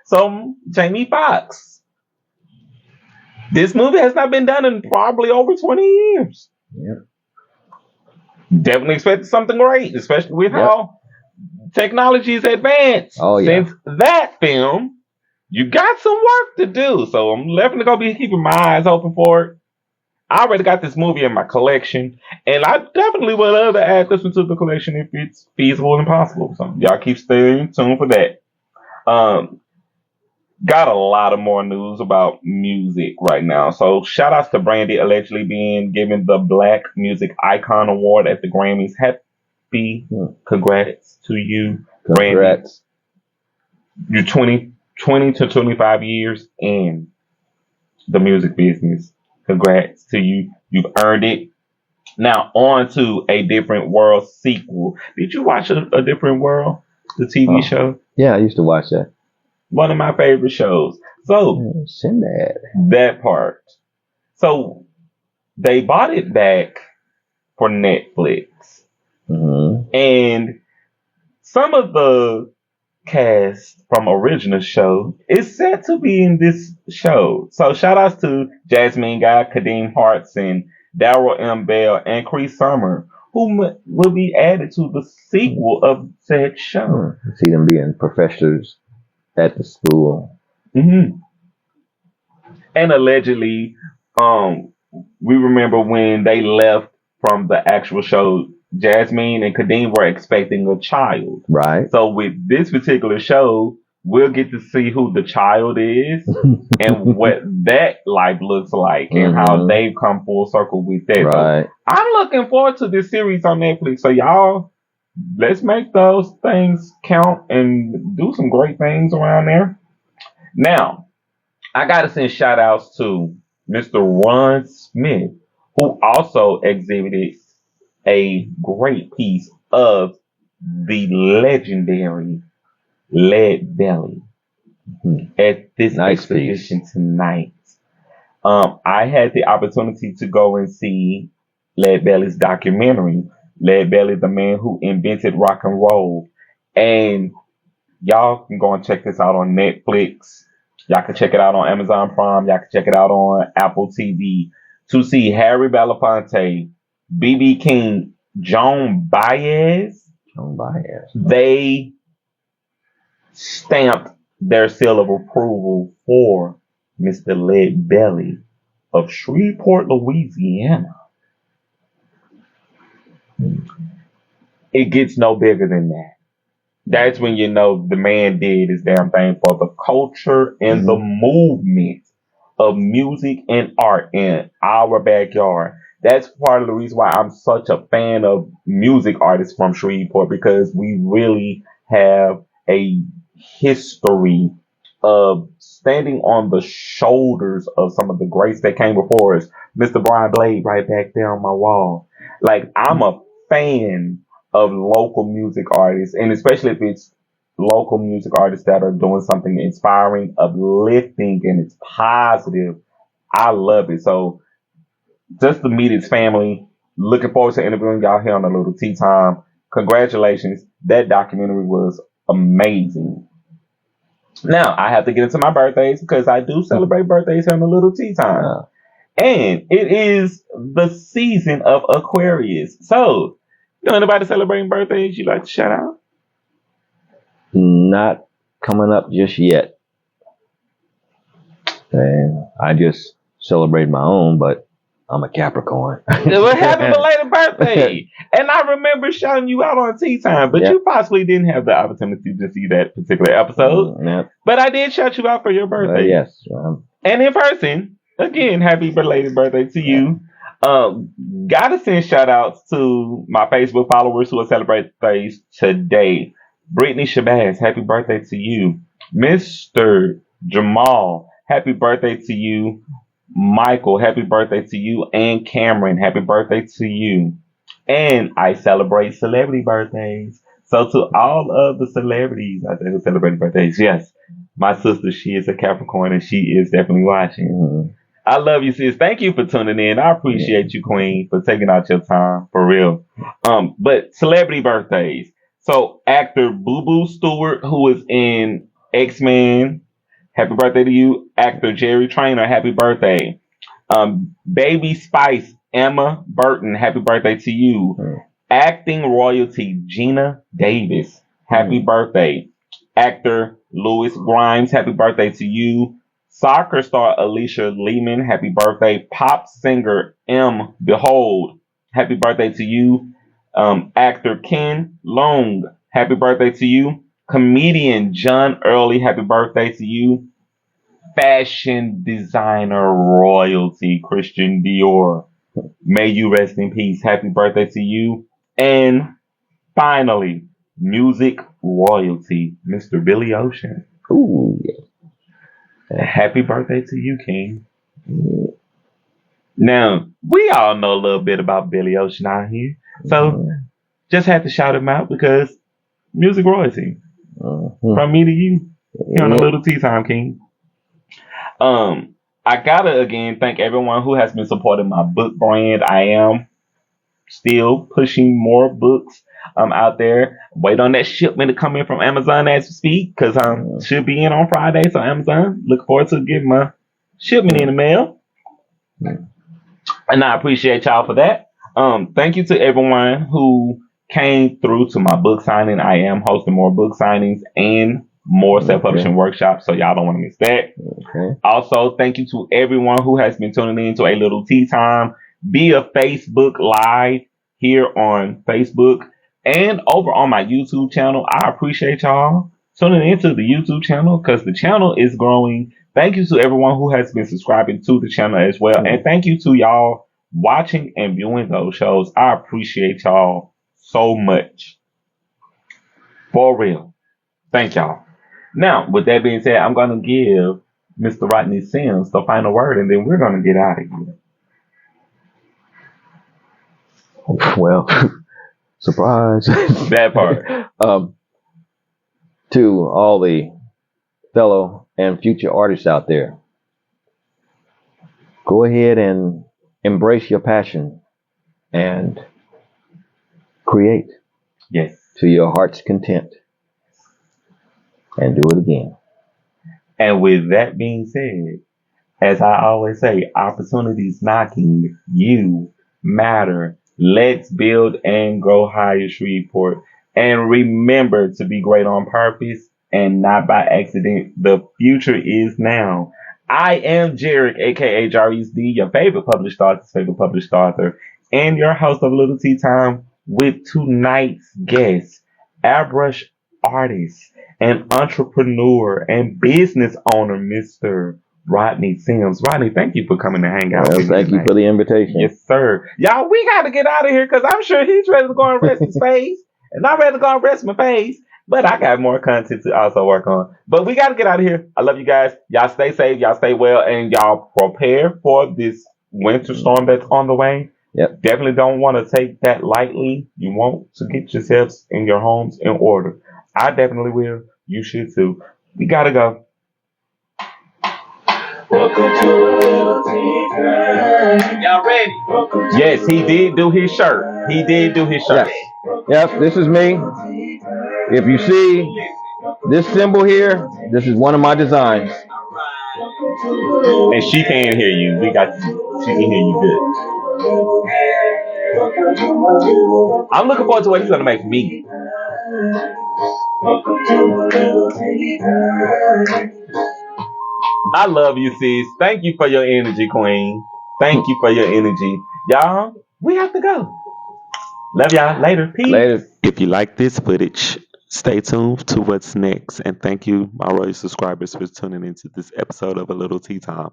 So, Jamie Foxx. This movie has not been done in probably over 20 years. Definitely expected something great, especially with how technology is advanced. Since that film, you got some work to do. So I'm definitely going to be keeping my eyes open for it. I already got this movie in my collection, and I definitely would love to add this into the collection if it's feasible and possible. So y'all keep staying tuned for that. got a lot of more news about music right now. So shout outs to Brandy allegedly being given the Black Music Icon Award at the Grammys. Happy congrats to you, Brandy. Congrats. You're 20 to 25 years in the music business. Congrats to you. You've earned it. Now on to A Different World sequel. Did you watch A Different World, the TV Oh, show? yeah, I used to watch that. One of my favorite shows. So Sinbad. that part. So they bought it back for Netflix. Hmm. And some of the cast from original show is set to be in this show. So shout outs to Jasmine Guy, Kadeem Hartz, and Daryl M. Bell, and Cree Summer, who will be added to the sequel of said show. See them being professors at the school. Hmm. And allegedly, um, we remember when they left from the actual show, Jasmine and Kadeem were expecting a child. Right. So with this particular show, we'll get to see who the child is and what that life looks like and how they've come full circle with that. Right. So I'm looking forward to this series on Netflix. So y'all, let's make those things count and do some great things around there. Now, I gotta send shout outs to Mr. Ron Smith, who also exhibited a great piece of the legendary Lead Belly at this Nice exhibition tonight. I had the opportunity to go and see Lead Belly's documentary, Lead Belly, the man who invented rock and roll. And y'all can go and check this out on Netflix. Y'all can check it out on Amazon Prime. Y'all can check it out on Apple TV to see Harry Belafonte, BB King, Joan Baez. Joan Baez. They stamped their seal of approval for Mr. Lead Belly of Shreveport, Louisiana. It gets no bigger than that. That's when you know the man did his damn thing for the culture and the movement of music and art in our backyard. That's part of the reason why I'm such a fan of music artists from Shreveport, because we really have a history of standing on the shoulders of some of the greats that came before us. Mr. Brian Blade right back there on my wall. Like, I'm a fan of local music artists, and especially if it's local music artists that are doing something inspiring, uplifting, and it's positive. I love it. So just to meet his family, looking forward to interviewing y'all here on the Little Tea Time. Congratulations. That documentary was amazing. Now I have to get into my birthdays because I do celebrate birthdays here on the Little Tea Time. And it is the season of Aquarius. So, anybody celebrating birthdays you like to shout out? Not coming up just yet. And I just celebrate my own, but I'm a Capricorn. Well, happy belated birthday! And I remember shouting you out on Tea Time, but you possibly didn't have the opportunity to see that particular episode. But I did shout you out for your birthday. Yes. And in person, again, happy belated birthday to you. Gotta send shout outs to my Facebook followers who are celebrating birthdays today. Brittany Shabazz, happy birthday to you. Mr. Jamal, happy birthday to you. Michael, happy birthday to you. And Cameron, happy birthday to you. And I celebrate celebrity birthdays. So to all of the celebrities out there who celebrate birthdays, yes, my sister, she is a Capricorn and she is definitely watching. I love you, sis. Thank you for tuning in. I appreciate you, Queen, for taking out your time, for real. But celebrity birthdays. So actor Boo Boo Stewart, who is in X-Men, happy birthday to you. Actor Jerry Trainer, happy birthday. Baby Spice, Emma Burton, happy birthday to you. Acting royalty, Gina Davis, happy birthday. Actor Louis Grimes, happy birthday to you. Soccer star Alicia Lehman, happy birthday. Pop singer M. Behold, happy birthday to you. Actor Ken Long, happy birthday to you. Comedian John Early, happy birthday to you. fashion designer royalty, Christian Dior. May you rest in peace. Happy birthday to you. And finally, music royalty, Mr. Billy Ocean. Ooh, yeah. Happy birthday to you, King. Now, we all know a little bit about Billy Ocean out here. So just had to shout him out because music royalty. From me to you. Here on the Little Tea Time, King. I gotta again thank everyone who has been supporting my book brand. I am still pushing more books out there. Wait on that shipment to come in from Amazon as we speak, because should be in on Friday. So Amazon, look forward to getting my shipment in the mail. And I appreciate y'all for that. Thank you to everyone who came through to my book signing. I am hosting more book signings and more self-publishing workshops, so y'all don't want to miss that. Also, thank you to everyone who has been tuning in to A Little Tea Time via Facebook Live here on Facebook and over on my YouTube channel. I appreciate y'all tuning into the YouTube channel because the channel is growing. Thank you to everyone who has been subscribing to the channel as well. And thank you to y'all watching and viewing those shows. I appreciate y'all so much. For real. Thank y'all. Now, with that being said, I'm going to give Mr. Rodney Sims the final word, and then we're going to get out of here. Well, surprise. That part. To all the fellow and future artists out there, go ahead and embrace your passion and create. Yes. To your heart's content. And do it again. And with that being said, as I always say, opportunities knocking, you matter. Let's build and grow higher, Shreveport. And remember to be great on purpose and not by accident. The future is now. I am Jarek, aka Jarvis D, your favorite published author's favorite published author, and your host of Little Tea Time with tonight's guest, airbrush artist and entrepreneur and business owner, Mr. Rodney Sims. Rodney, thank you for coming to hang out with me. Thank you for the invitation. Yes, sir. Y'all, we got to get out of here because I'm sure he's ready to go and rest his face. And I'm ready to go and rest my face. But I got more content to also work on. But we got to get out of here. I love you guys. Y'all stay safe. Y'all stay well. And y'all prepare for this winter storm that's on the way. Yep. Definitely don't want to take that lightly. You want to get yourselves and your homes in order. I definitely will. You should too. We got to go. Welcome to a Little Tea Time. Y'all ready? Yes, he did do his shirt. He did do his shirt. Yep, this is me. If you see this symbol here, this is one of my designs. And she can't hear you. She can hear you good. I'm looking forward to what he's gonna make me. I love you, sis. Thank you for your energy, queen. Thank you for your energy. Y'all, we have to go. Love y'all. Later. Peace. Later. If you like this footage, stay tuned to what's next. And thank you, my royal subscribers, for tuning into this episode of A Little Tea Time.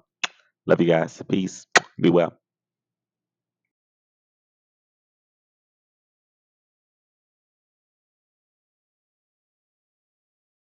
Love you guys. Peace. Be well.